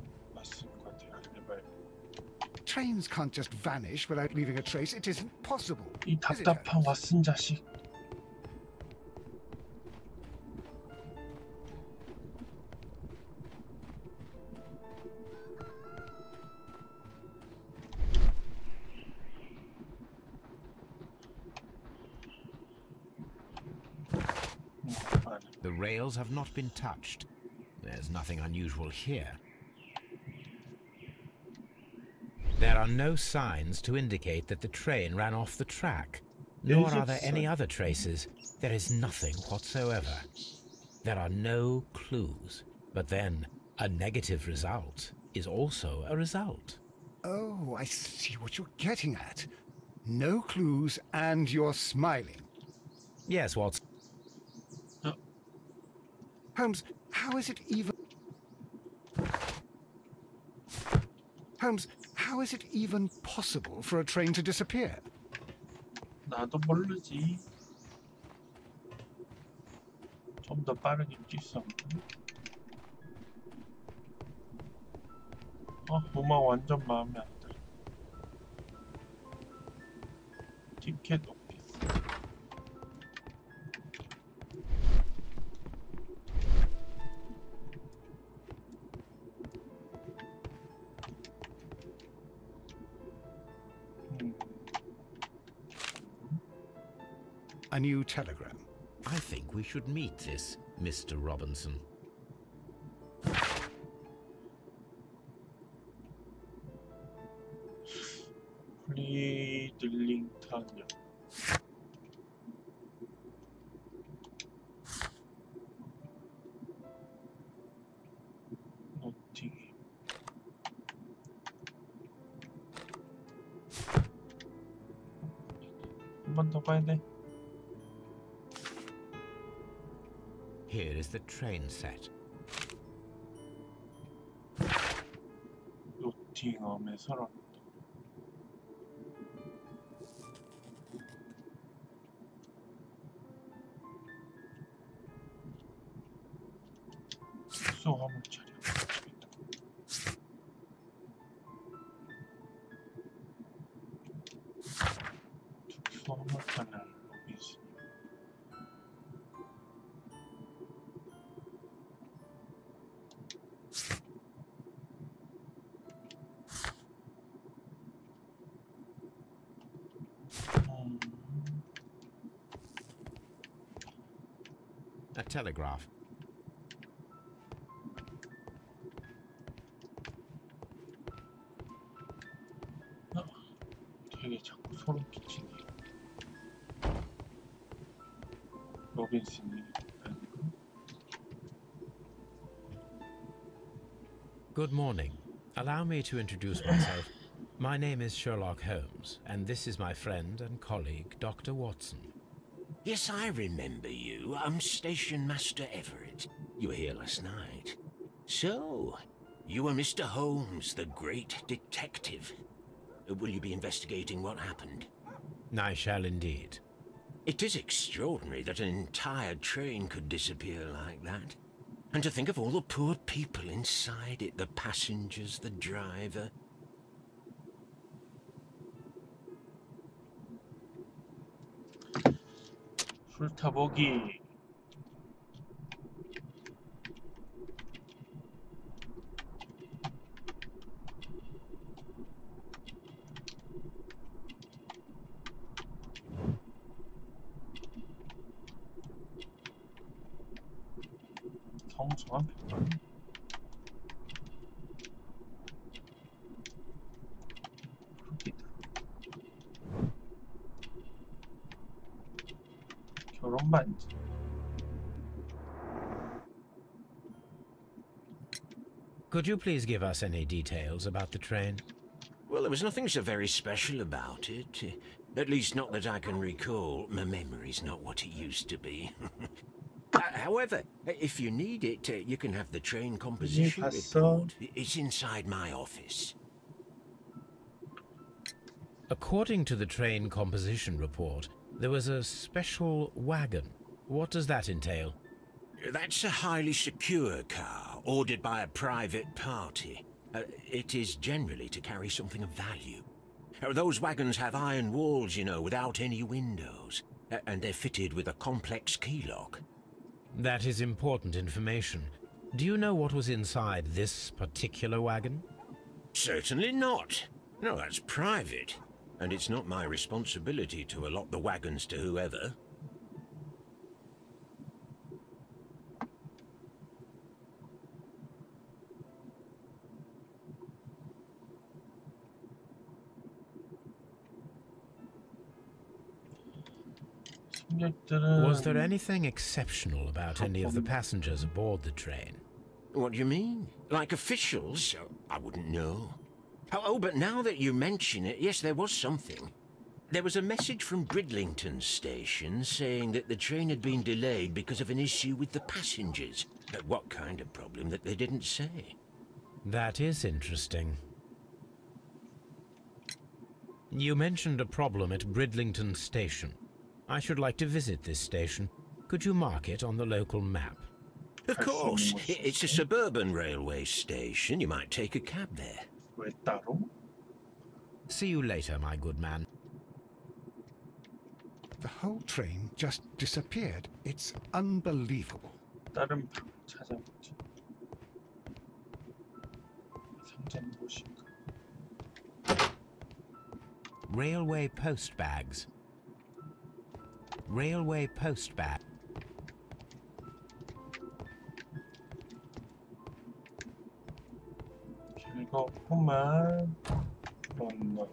Trains can't just vanish without leaving a trace. It isn't possible. 이 답답한 왓슨 자식. The rails have not been touched. There's nothing unusual here. There are no signs to indicate that the train ran off the track, nor are there any other traces. There is nothing whatsoever. There are no clues. But then, a negative result is also a result. Oh, I see what you're getting at. No clues, and you're smiling. Yes, Watson. Holmes, how is it even... Holmes, how is it even possible for a train to disappear? 나도 모르지. 좀 더 빠르게 뛸 음악 완전 마음에 안 들어. 티켓 오피스. A new telegram. I think we should meet this Mr. Robinson. 프리들링턴역. 노팅이. 한 번 더 가야 돼. Here is the train set. 노팅엄에 서랍. 숙소 화물 차량. 숙소 화물 차량 로빈슨. A telegraph. 되게 자꾸 소름 끼치네. 로빈슨이 아니고. Good morning. Allow me to introduce myself. My name is Sherlock Holmes, and this is my friend and colleague, Dr. Watson. Yes, I remember you. I'm Station Master Everett. You were here last night. So, you were Mr. Holmes, the great detective. Will you be investigating what happened? I shall indeed. It is extraordinary that an entire train could disappear like that. And to think of all the poor people inside it, the passengers, the driver. 술 타보기. 성소한 100번. 결혼 반지. Could you please give us any details about the train? Well, there was nothing so very special about it. At least not that I can recall. My memory's not what it used to be. However, if you need it, you can have the train composition report. It's inside my office. According to the train composition report, there was a special wagon. What does that entail? That's a highly secure car, ordered by a private party. It is generally to carry something of value. Those wagons have iron walls, you know, without any windows. And they're fitted with a complex key lock. That is important information. Do you know what was inside this particular wagon? Certainly not. No, that's private. And it's not my responsibility to allot the wagons to whoever. Was there anything exceptional about any of the passengers aboard the train? What do you mean? Like officials? I wouldn't know. Oh, but now that you mention it, yes, there was something. There was a message from Bridlington Station saying that the train had been delayed because of an issue with the passengers. But what kind of problem that they didn't say? That is interesting. You mentioned a problem at Bridlington Station. I should like to visit this station. Could you mark it on the local map? Of course. It's a suburban railway station. You might take a cab there. See you later, my good man. The whole train just disappeared. It's unbelievable. 다른 방 찾아보자. 상자는 무엇인가? Railway post bags. Railway post bag. 즐겁구만. 런던.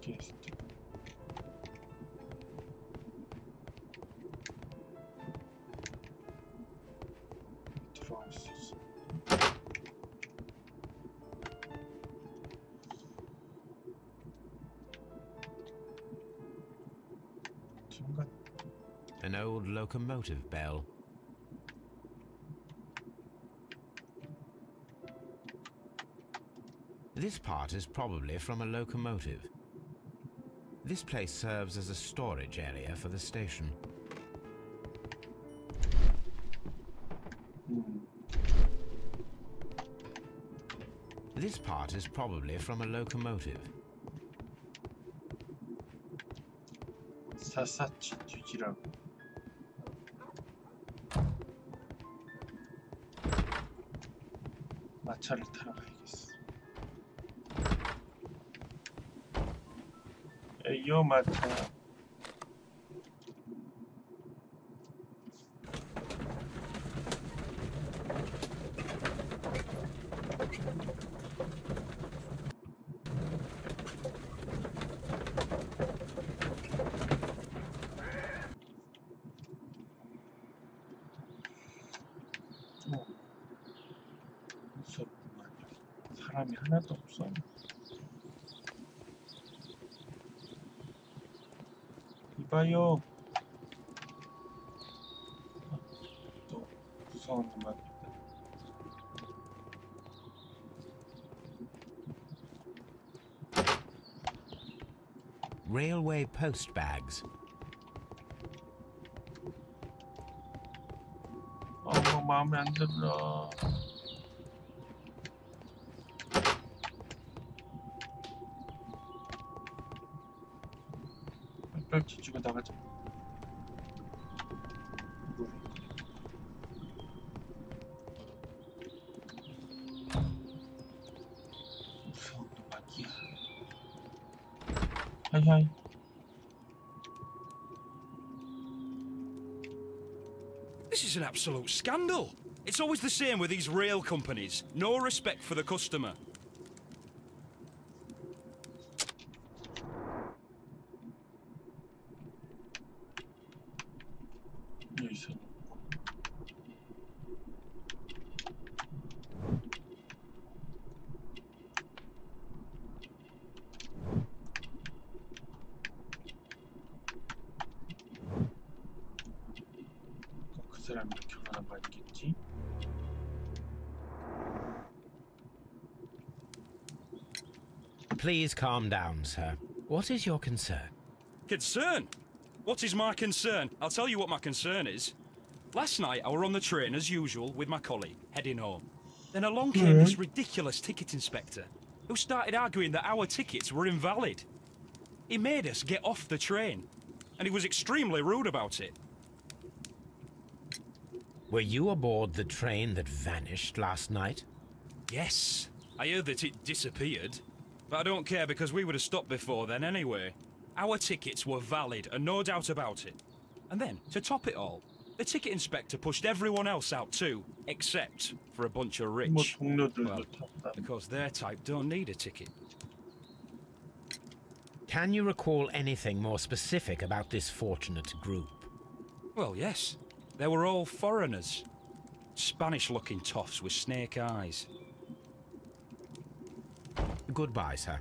게스트. 들어갈 수 있어. An old locomotive bell. This part is probably from a locomotive. This place serves as a storage area for the station. This part is probably from a locomotive. 사사치 뒤지라고. 마차를 타러 가야겠어. 에이요 마차. 무섭구만. 사람이 하나도 없어. 이봐요. 또 무서운 음악이 있다. Railway post bags. 마음에 안 들어. 빨리 뒤지고 나가자. 무서운 음악이야. 하이하이. This is an absolute scandal. It's always the same with these rail companies. No respect for the customer. 사람이 결혼한 거 아니겠지? Please calm down, sir. What is your concern? Concern? What is my concern? I'll tell you what my concern is. Last night, I were on the train as usual with my colleague, heading home. Then along came this ridiculous ticket inspector, who started arguing that our tickets were invalid. He made us get off the train, and he was extremely rude about it. Were you aboard the train that vanished last night? Yes, I heard that it disappeared. But I don't care because we would have stopped before then anyway. Our tickets were valid and no doubt about it. And then, to top it all, the ticket inspector pushed everyone else out too, except for a bunch of rich. Well, because their type don't need a ticket. Can you recall anything more specific about this fortunate group? Well, yes. They were all foreigners. Spanish-looking toffs with snake eyes. Goodbye, sir.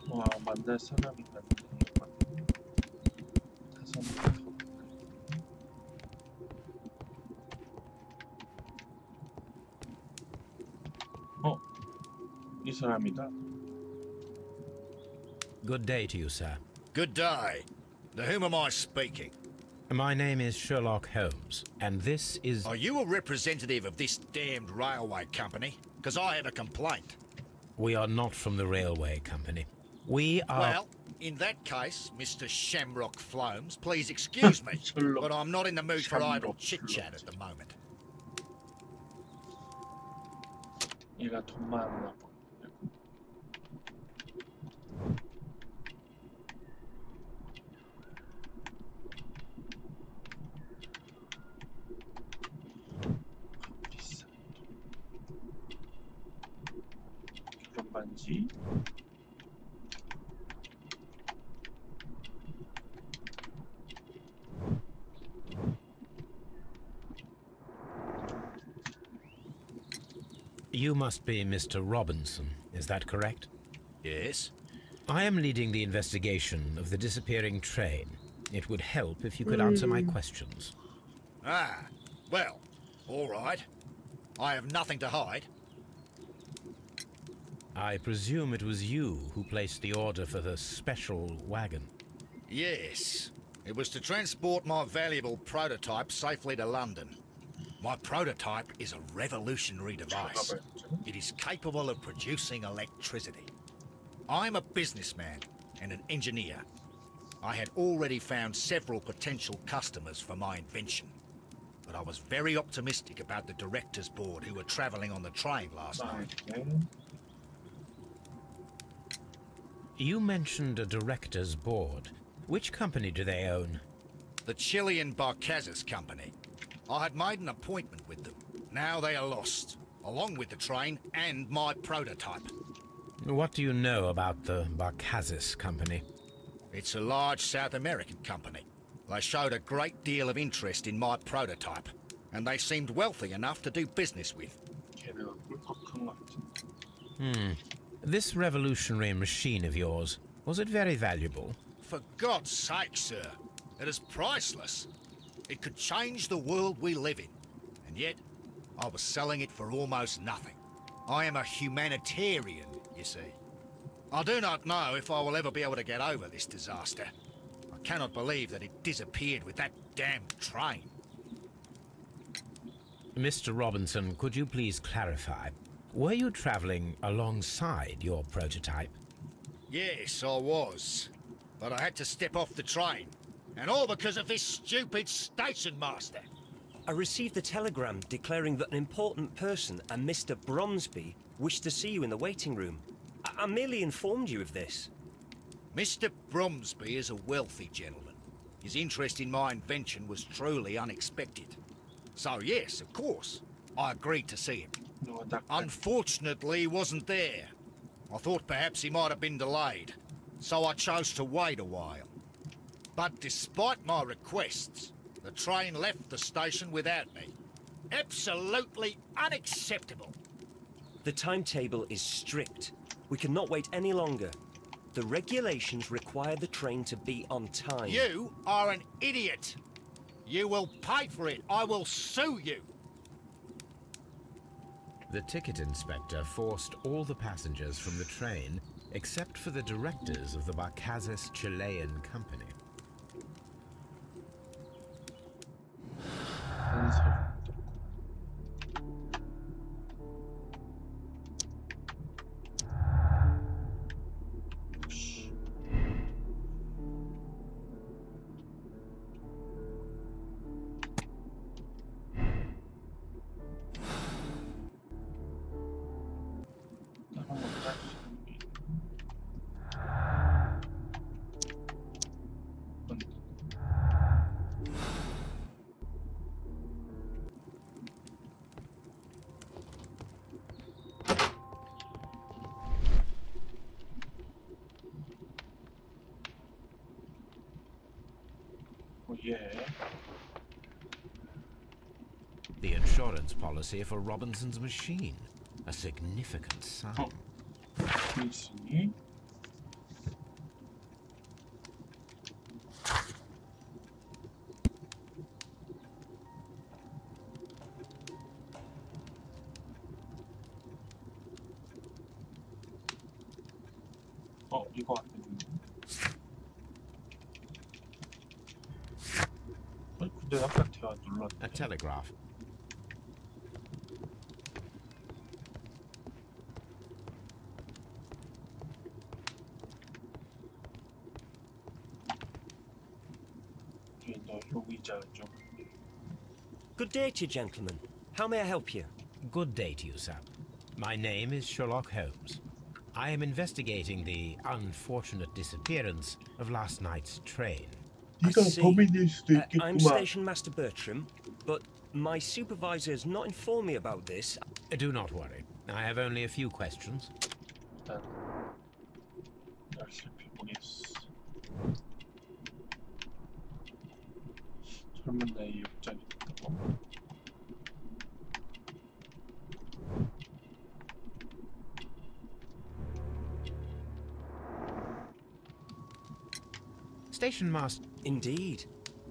와, 만날 사람이 많네. 5명 더. 이 사람이다. Good day to you, sir. Good day. To whom am I speaking? My name is Sherlock Holmes, and this is... Are you a representative of this damned railway company? Because I have a complaint. We are not from the railway company. We are... Well, in that case, Mr. Shamrock Flomes, please excuse me, but I'm not in the mood for idle chit-chat at the moment. 얘가 돈 많나 봐. 반지. You must be Mr. Robinson, is that correct? Yes. I am leading the investigation of the disappearing train. It would help if you could answer my questions. Ah, well, all right. I have nothing to hide. I presume it was you who placed the order for the special wagon. Yes. It was to transport my valuable prototype safely to London. My prototype is a revolutionary device. It is capable of producing electricity. I'm a businessman and an engineer. I had already found several potential customers for my invention. But I was very optimistic about the directors' board who were travelling on the train last night. You mentioned a director's board. Which company do they own? The Chilean Barcazes Company. I had made an appointment with them. Now they are lost, along with the train and my prototype. What do you know about the Barcazes Company? It's a large South American company. They showed a great deal of interest in my prototype, and they seemed wealthy enough to do business with. This revolutionary machine of yours, was it very valuable? For God's sake, sir, it is priceless. It could change the world we live in, and yet I was selling it for almost nothing. I am a humanitarian, you see. I do not know if I will ever be able to get over this disaster. I cannot believe that it disappeared with that damned train. Mr. Robinson, could you please clarify? Were you traveling alongside your prototype? Yes, I was. But I had to step off the train. And all because of this stupid station master. I received a telegram declaring that an important person, a Mr. Bromsby, wished to see you in the waiting room. I merely informed you of this. Mr. Bromsby is a wealthy gentleman. His interest in my invention was truly unexpected. So yes, of course, I agreed to see him. Unfortunately, he wasn't there. I thought perhaps he might have been delayed, so I chose to wait a while. But despite my requests, the train left the station without me. Absolutely unacceptable. The timetable is strict. We cannot wait any longer. The regulations require the train to be on time. You are an idiot! You will pay for it! I will sue you! The ticket inspector forced all the passengers from the train except for the directors of the Barcazes Chilean company. The insurance policy for Robinson's machine. A significant sum. 이거 안 되는데. 근데 아까 제가 눌렀는데. A telegraph. Good day to you, gentlemen. How may I help you? Good day to you, sir. My name is Sherlock Holmes. I am investigating the unfortunate disappearance of last night's train. I see. I'm Station Master Bertram, but my supervisor has not informed me about this. Do not worry. I have only a few questions. 젊은 나이 욕장이 있다고. Station Master. Indeed.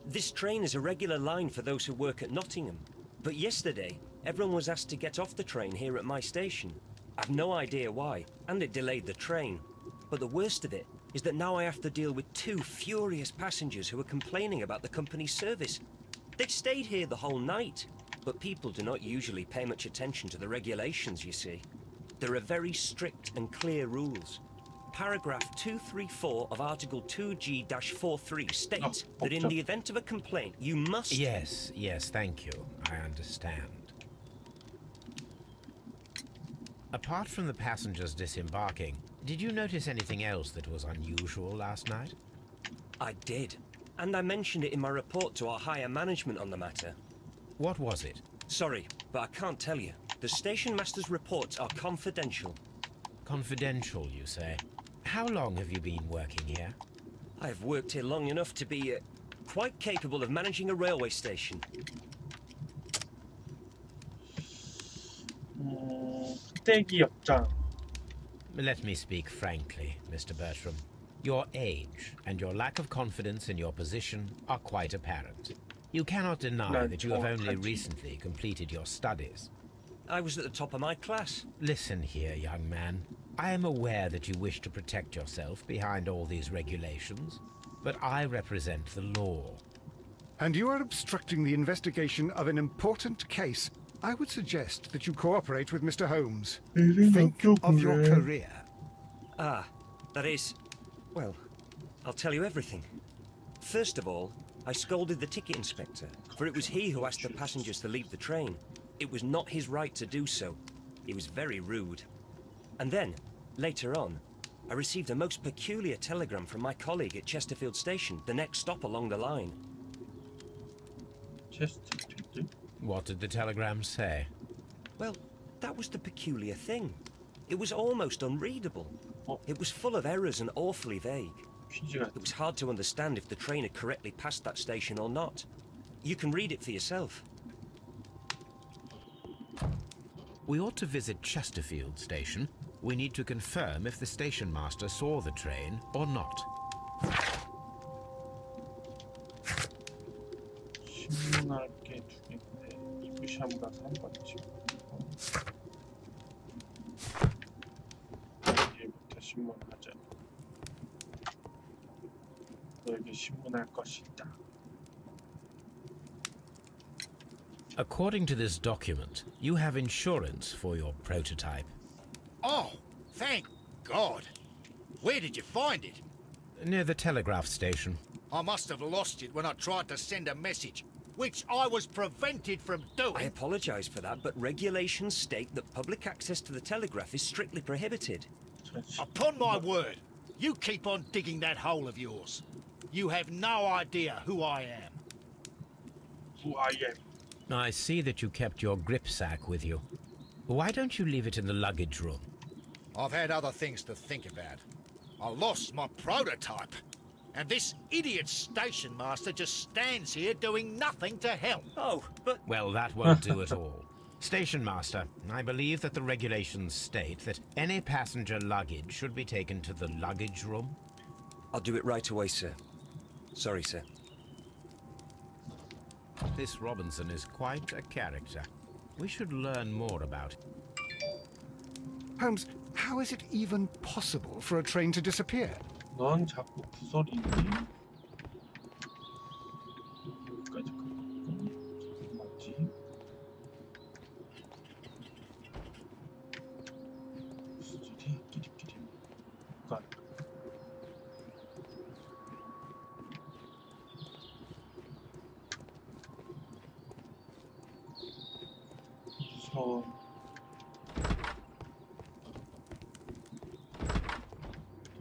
This train is a regular line for those who work at Nottingham. But yesterday, everyone was asked to get off the train here at my station. I've no idea why, and it delayed the train. But the worst of it is that now I have to deal with two furious passengers who are complaining about the company's service. They stayed here the whole night, but people do not usually pay much attention to the regulations, you see. There are very strict and clear rules. Paragraph 234 of Article 2G-43 states that in the event of a complaint, you must... Yes, thank you. I understand. Apart from the passengers disembarking, did you notice anything else that was unusual last night? I did, and I mentioned it in my report to our higher management on the matter. What was it? Sorry, but I can't tell you. The station master's reports are confidential. Confidential, you say? How long have you been working here? I have worked here long enough to be quite capable of managing a railway station. Let me speak frankly, Mr. Bertram. Your age and your lack of confidence in your position are quite apparent. You cannot deny that you have only recently completed your studies. I was at the top of my class. Listen here, young man. I am aware that you wish to protect yourself behind all these regulations, but I represent the law. And you are obstructing the investigation of an important case. I would suggest that you cooperate with Mr. Holmes. Think of your career. Ah, that is... well, I'll tell you everything. First of all, I scolded the ticket inspector, for it was he who asked the passengers to leave the train. It was not his right to do so. He was very rude. And then, later on, I received a most peculiar telegram from my colleague at Chesterfield Station, the next stop along the line. Chesterfield? What did the telegram say? Well, that was the peculiar thing. It was almost unreadable. It was full of errors and awfully vague. It was hard to understand if the train had correctly passed that station or not. You can read it for yourself. We ought to visit Chesterfield Station. We need to confirm if the station master saw the train or not. 신문할 게 두 개인데 이브샴과 3번 찍고 여기부터 신문하자. 너에게 신문할 것이 있다. According to this document, you have insurance for your prototype. Oh, thank God. Where did you find it? Near the telegraph station. I must have lost it when I tried to send a message, which I was prevented from doing. I apologize for that, but regulations state that public access to the telegraph is strictly prohibited. Upon my word, you keep on digging that hole of yours. You have no idea who I am. Who I am. I see that you kept your grip sack with you. Why don't you leave it in the luggage room? I've had other things to think about. I lost my prototype. And this idiot station master just stands here doing nothing to help. Oh, but... Well, that won't do at all. Station master, I believe that the regulations state that any passenger luggage should be taken to the luggage room. I'll do it right away, sir. Sorry, sir. This Robinson is quite a character. We should learn more about him. Holmes, how is it even possible for a train to disappear? 넌 자꾸 구설이니? 여기까지 가고 맞지? 무슨 소리야? 끼리끼리 간 무서워.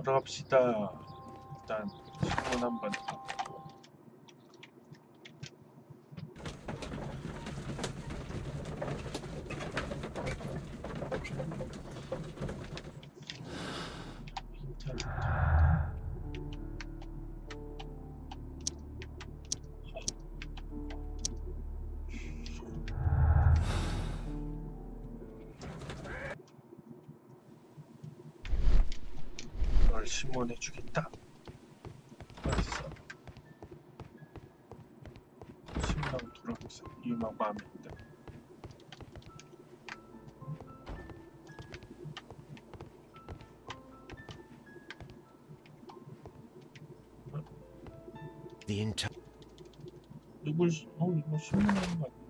돌아갑시다. 일단 신문 한번 받고 널 심원해주겠다. 어딨어? 신랑 돌아가서 이유만 마음에 든다. The entire... 이거 신문하는 거 아니야?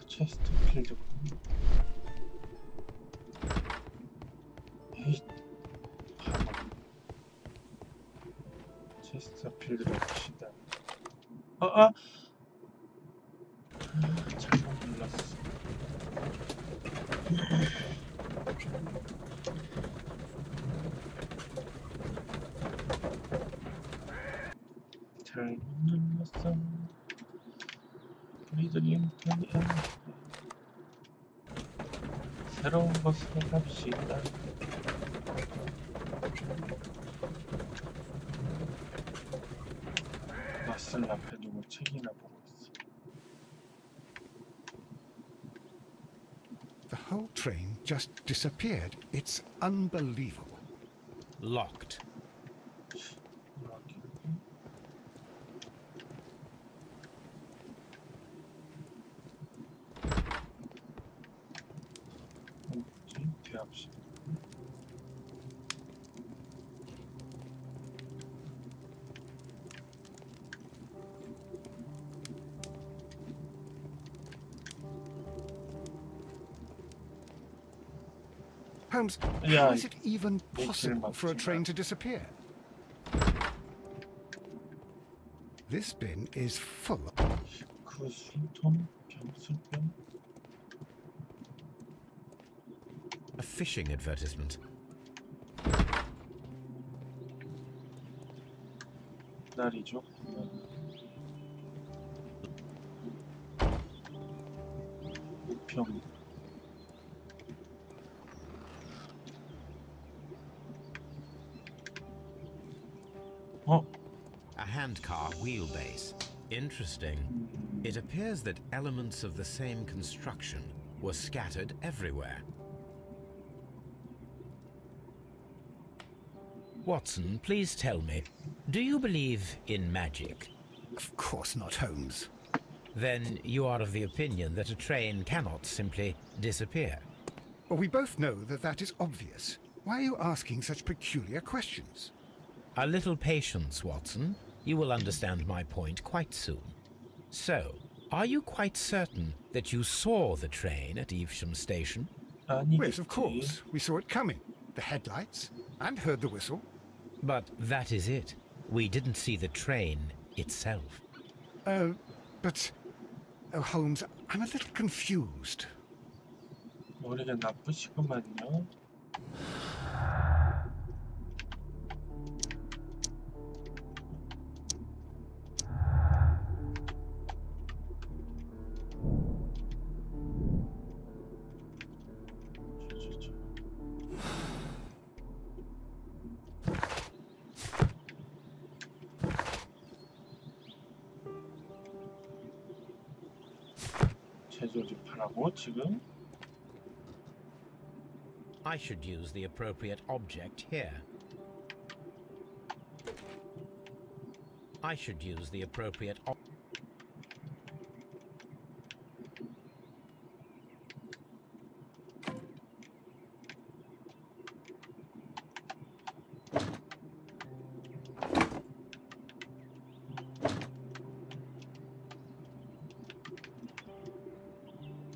체스터필드. 에이, 바보. 체스터필드를 봅시다. 잘못 눌렀어. 잘못 눌렀어. 우리들이 새로운 것으로 갑시다. 낯을 앞에 두고 책이나 보고 있어. The whole train just disappeared. It's unbelievable. Locked. Holmes, how is it even possible for a train to disappear? This bin is full of... 그 술통? 병술병? A fishing advertisement. 날이죠. 우평. A handcar wheelbase. Interesting. It appears that elements of the same construction were scattered everywhere. Watson, please tell me, do you believe in magic? Of course not, Holmes. Then you are of the opinion that a train cannot simply disappear. Well, we both know that that is obvious. Why are you asking such peculiar questions? A little patience, Watson. You will understand my point quite soon. So, are you quite certain that you saw the train at Evesham Station? Yes, of course. We saw it coming. The headlights, and heard the whistle. But that is it. We didn't see the train itself. But... Oh, Holmes, I'm a little confused. 머리가 나쁘시구만요. 재조립하라고 지금? I should use the appropriate object here. I should use the appropriate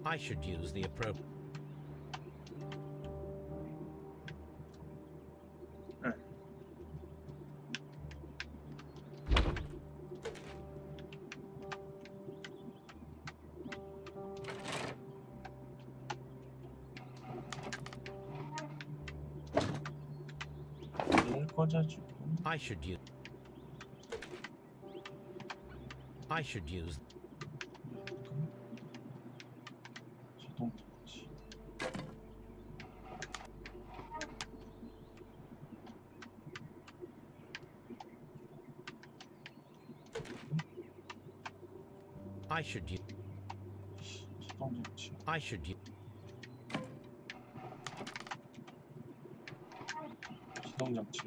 I should use the appropriate I should use I should use I should use 시동장치.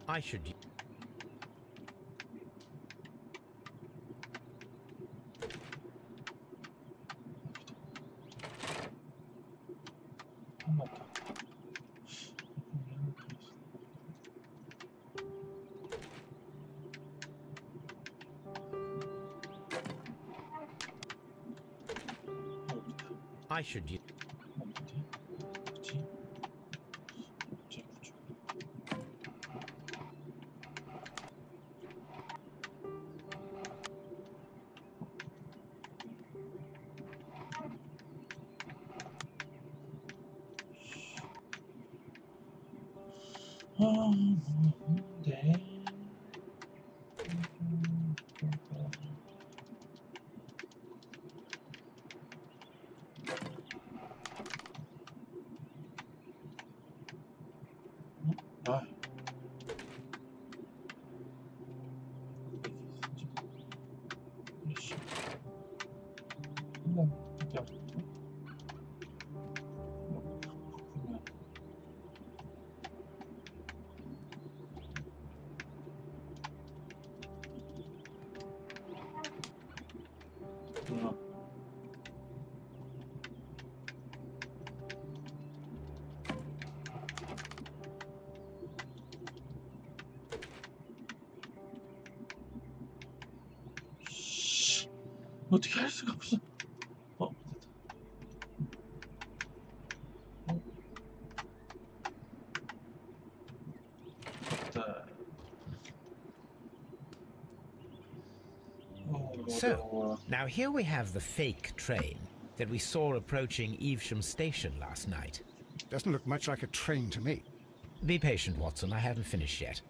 I should I should use 어떻게 할 수가 없어. So, now here we have the fake train that we saw approaching Evesham Station last night. Doesn't look much like a train to me. Be patient, Watson. I haven't finished yet.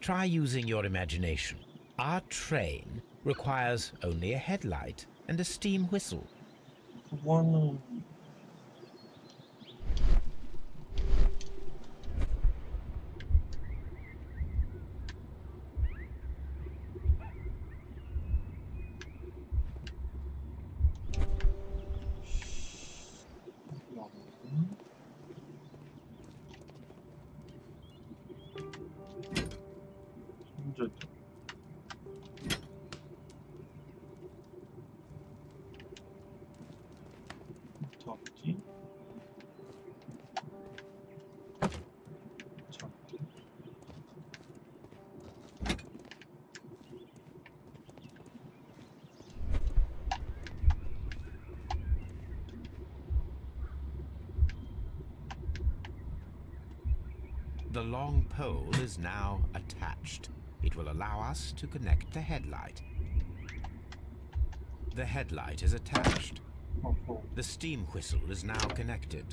Try using your imagination. Our train requires only a headlight and a steam whistle. 그거는 없지? The long pole is now attached. It will allow us to connect the headlight. The headlight is attached. The steam whistle is now connected.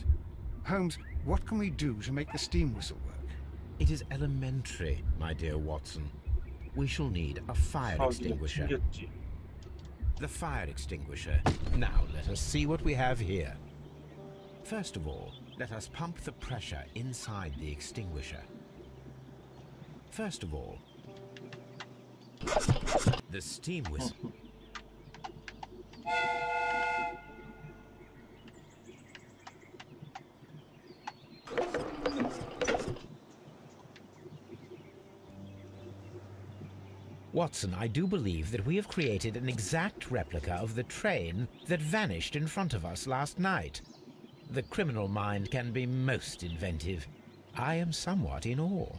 Holmes, what can we do to make the steam whistle work? It is elementary, my dear Watson. We shall need a fire extinguisher. The fire extinguisher. Now let us see what we have here. First of all, let us pump the pressure inside the extinguisher. First of all, the steam whistle. Watson, I do believe that we have created an exact replica of the train that vanished in front of us last night. The criminal mind can be most inventive. I am somewhat in awe.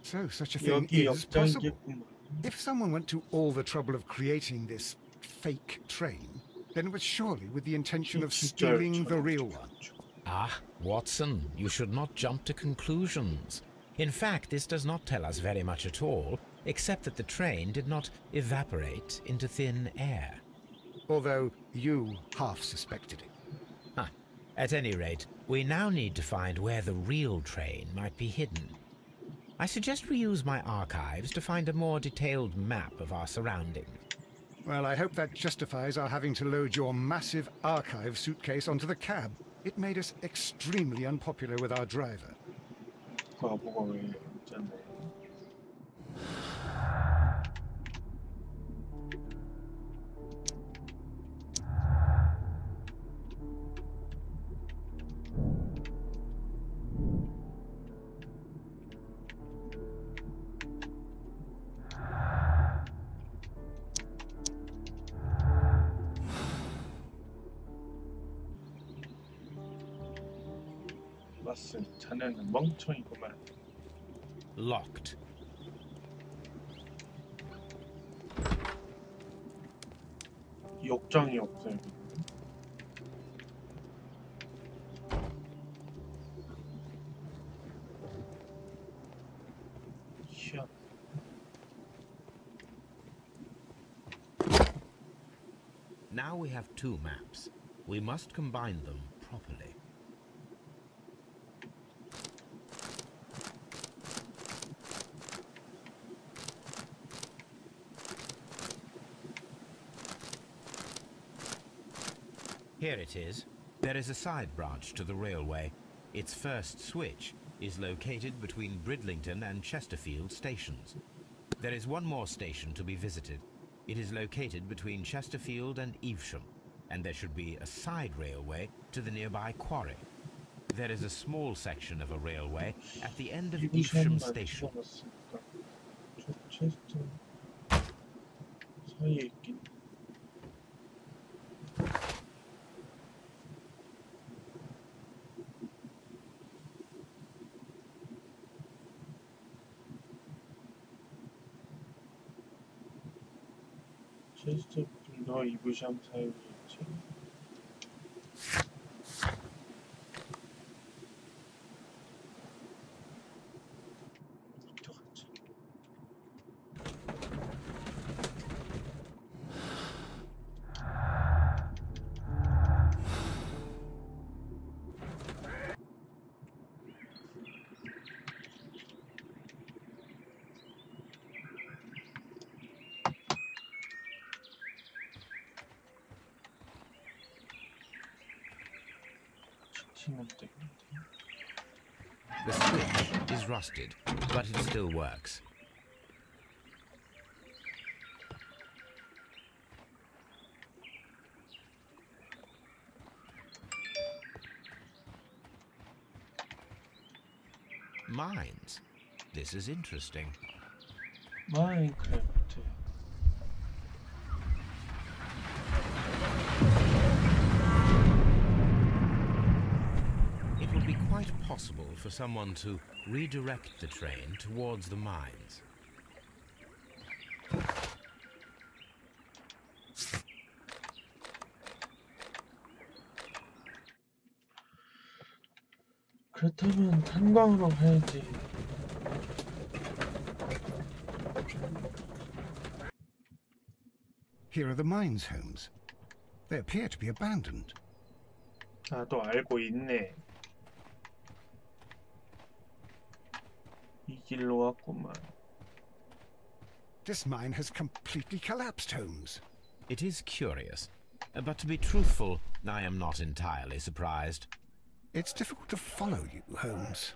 So, such a thing is possible. If someone went to all the trouble of creating this fake train, then it was surely with the intention of stealing the real one. Ah, Watson, you should not jump to conclusions. In fact, this does not tell us very much at all, except that the train did not evaporate into thin air. Although you half suspected it. At any rate, we now need to find where the real train might be hidden. I suggest we use my archives to find a more detailed map of our surroundings. Well, I hope that justifies our having to load your massive archive suitcase onto the cab. It made us extremely unpopular with our driver. 자네는 멍청이구만. Locked. 욕정이 없어요. Now we have two maps. We must combine them properly. Here it is. There is a side branch to the railway. Its first switch is located between Bridlington and Chesterfield stations. There is one more station to be visited. It is located between Chesterfield and Evesham, and there should be a side railway to the nearby quarry. There is a small section of a railway at the end of Evesham station. 체스터필드와 이브샴 사이에 있지. The switch is rusted, but it still works. Mines. This is interesting. 마인크래프트. It would be quite possible for someone to redirect the train towards the mines. 그렇다면 탄광으로 가야지. Here are the mines, Holmes. They appear to be abandoned. 나도 알고 있네. 이 길로 왔구만. This mine has completely collapsed, Holmes. It is curious, but to be truthful, I am not entirely surprised. It's difficult to follow you, Holmes.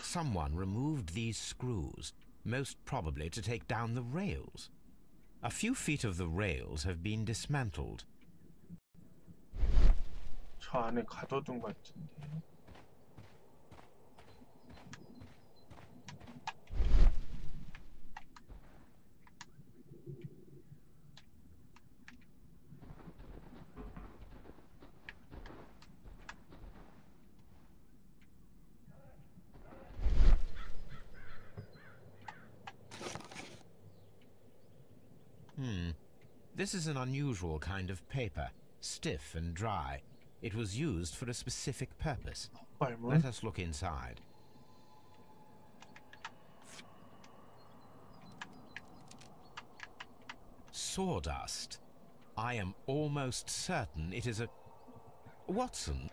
Someone removed these screws, most probably to take down the rails. A few feet of the rails have been dismantled. 저 안에 가둬둔 것 같은데. This is an unusual kind of paper, stiff and dry. It was used for a specific purpose. Let us look inside. Sawdust. I am almost certain it is a... Watson?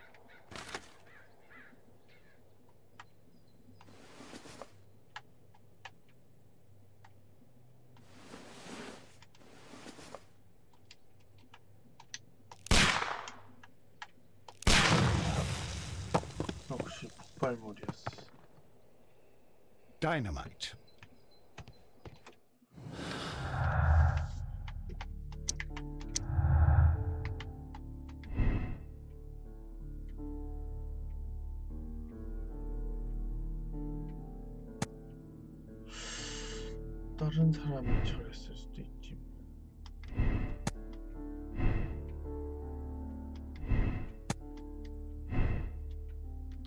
역시 폭발물이었어. Dynamite. 다른 사람이 저랬을 수도 있지.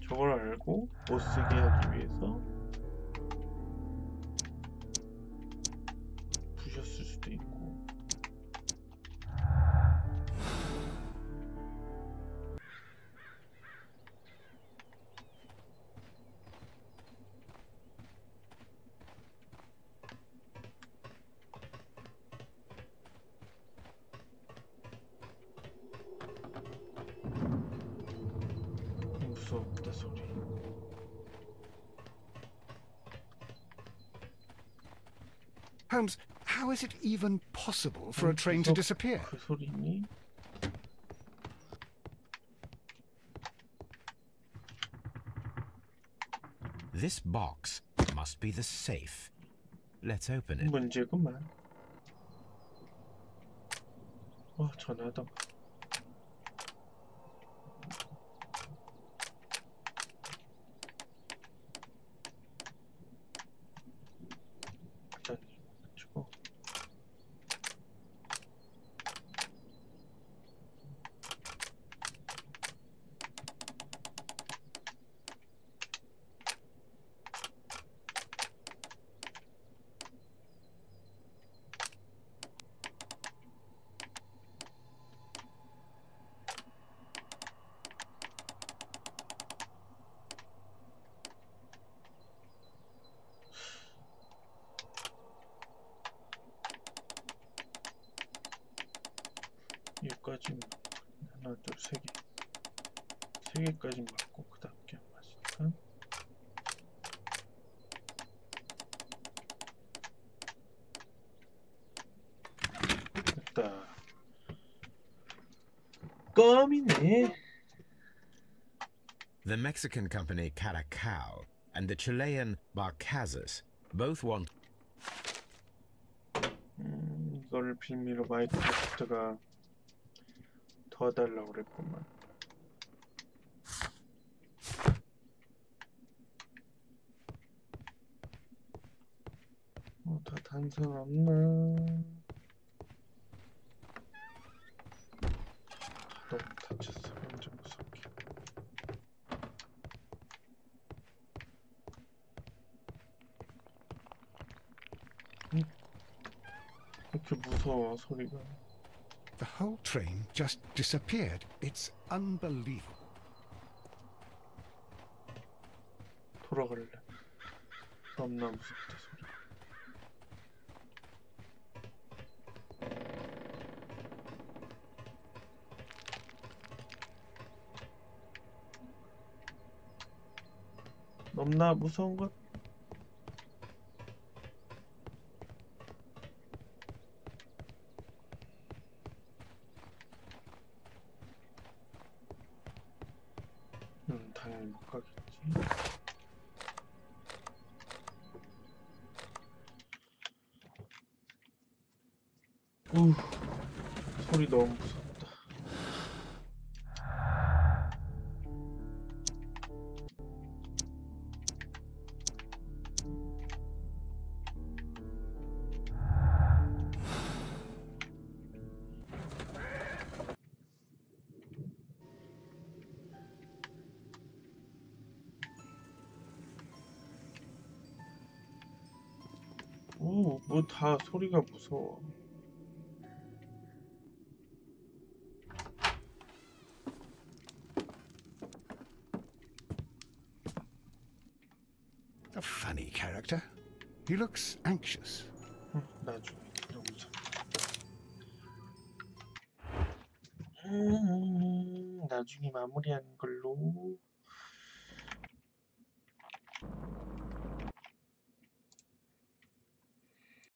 저걸 알고 못 쓰게 하기 위해서 부셨을 수도 있고. 무섭다 소리. Holmes, how is it even possible for a train to disappear? 그 소리니? This box must be the safe. Let's open it. 문제구만. 전화다. 여기까지 하나, 둘, 세 개. 세 개까지 맞고 그 다음에 안 맞으니까. 됐다. 껌이네. The Mexican company Caracal and the Chilean Barcazas both want. 이거를 빌미로 마이크로소프트가 더 달라고 그랬구만. 다 단선 없나? 너무 다쳤어. 완전 무섭게. 이렇게 무서워 소리가. The whole train just disappeared. It's unbelievable. 돌아갈래. 너무나 무섭다 소리. 너무나 무서운 것. 당연히 못 가겠지. 소리 너무 무섭다. 뭐 다 소리가 무서워. A funny character. He looks anxious. 나중에 영상. 나중에 마무리하는 걸로.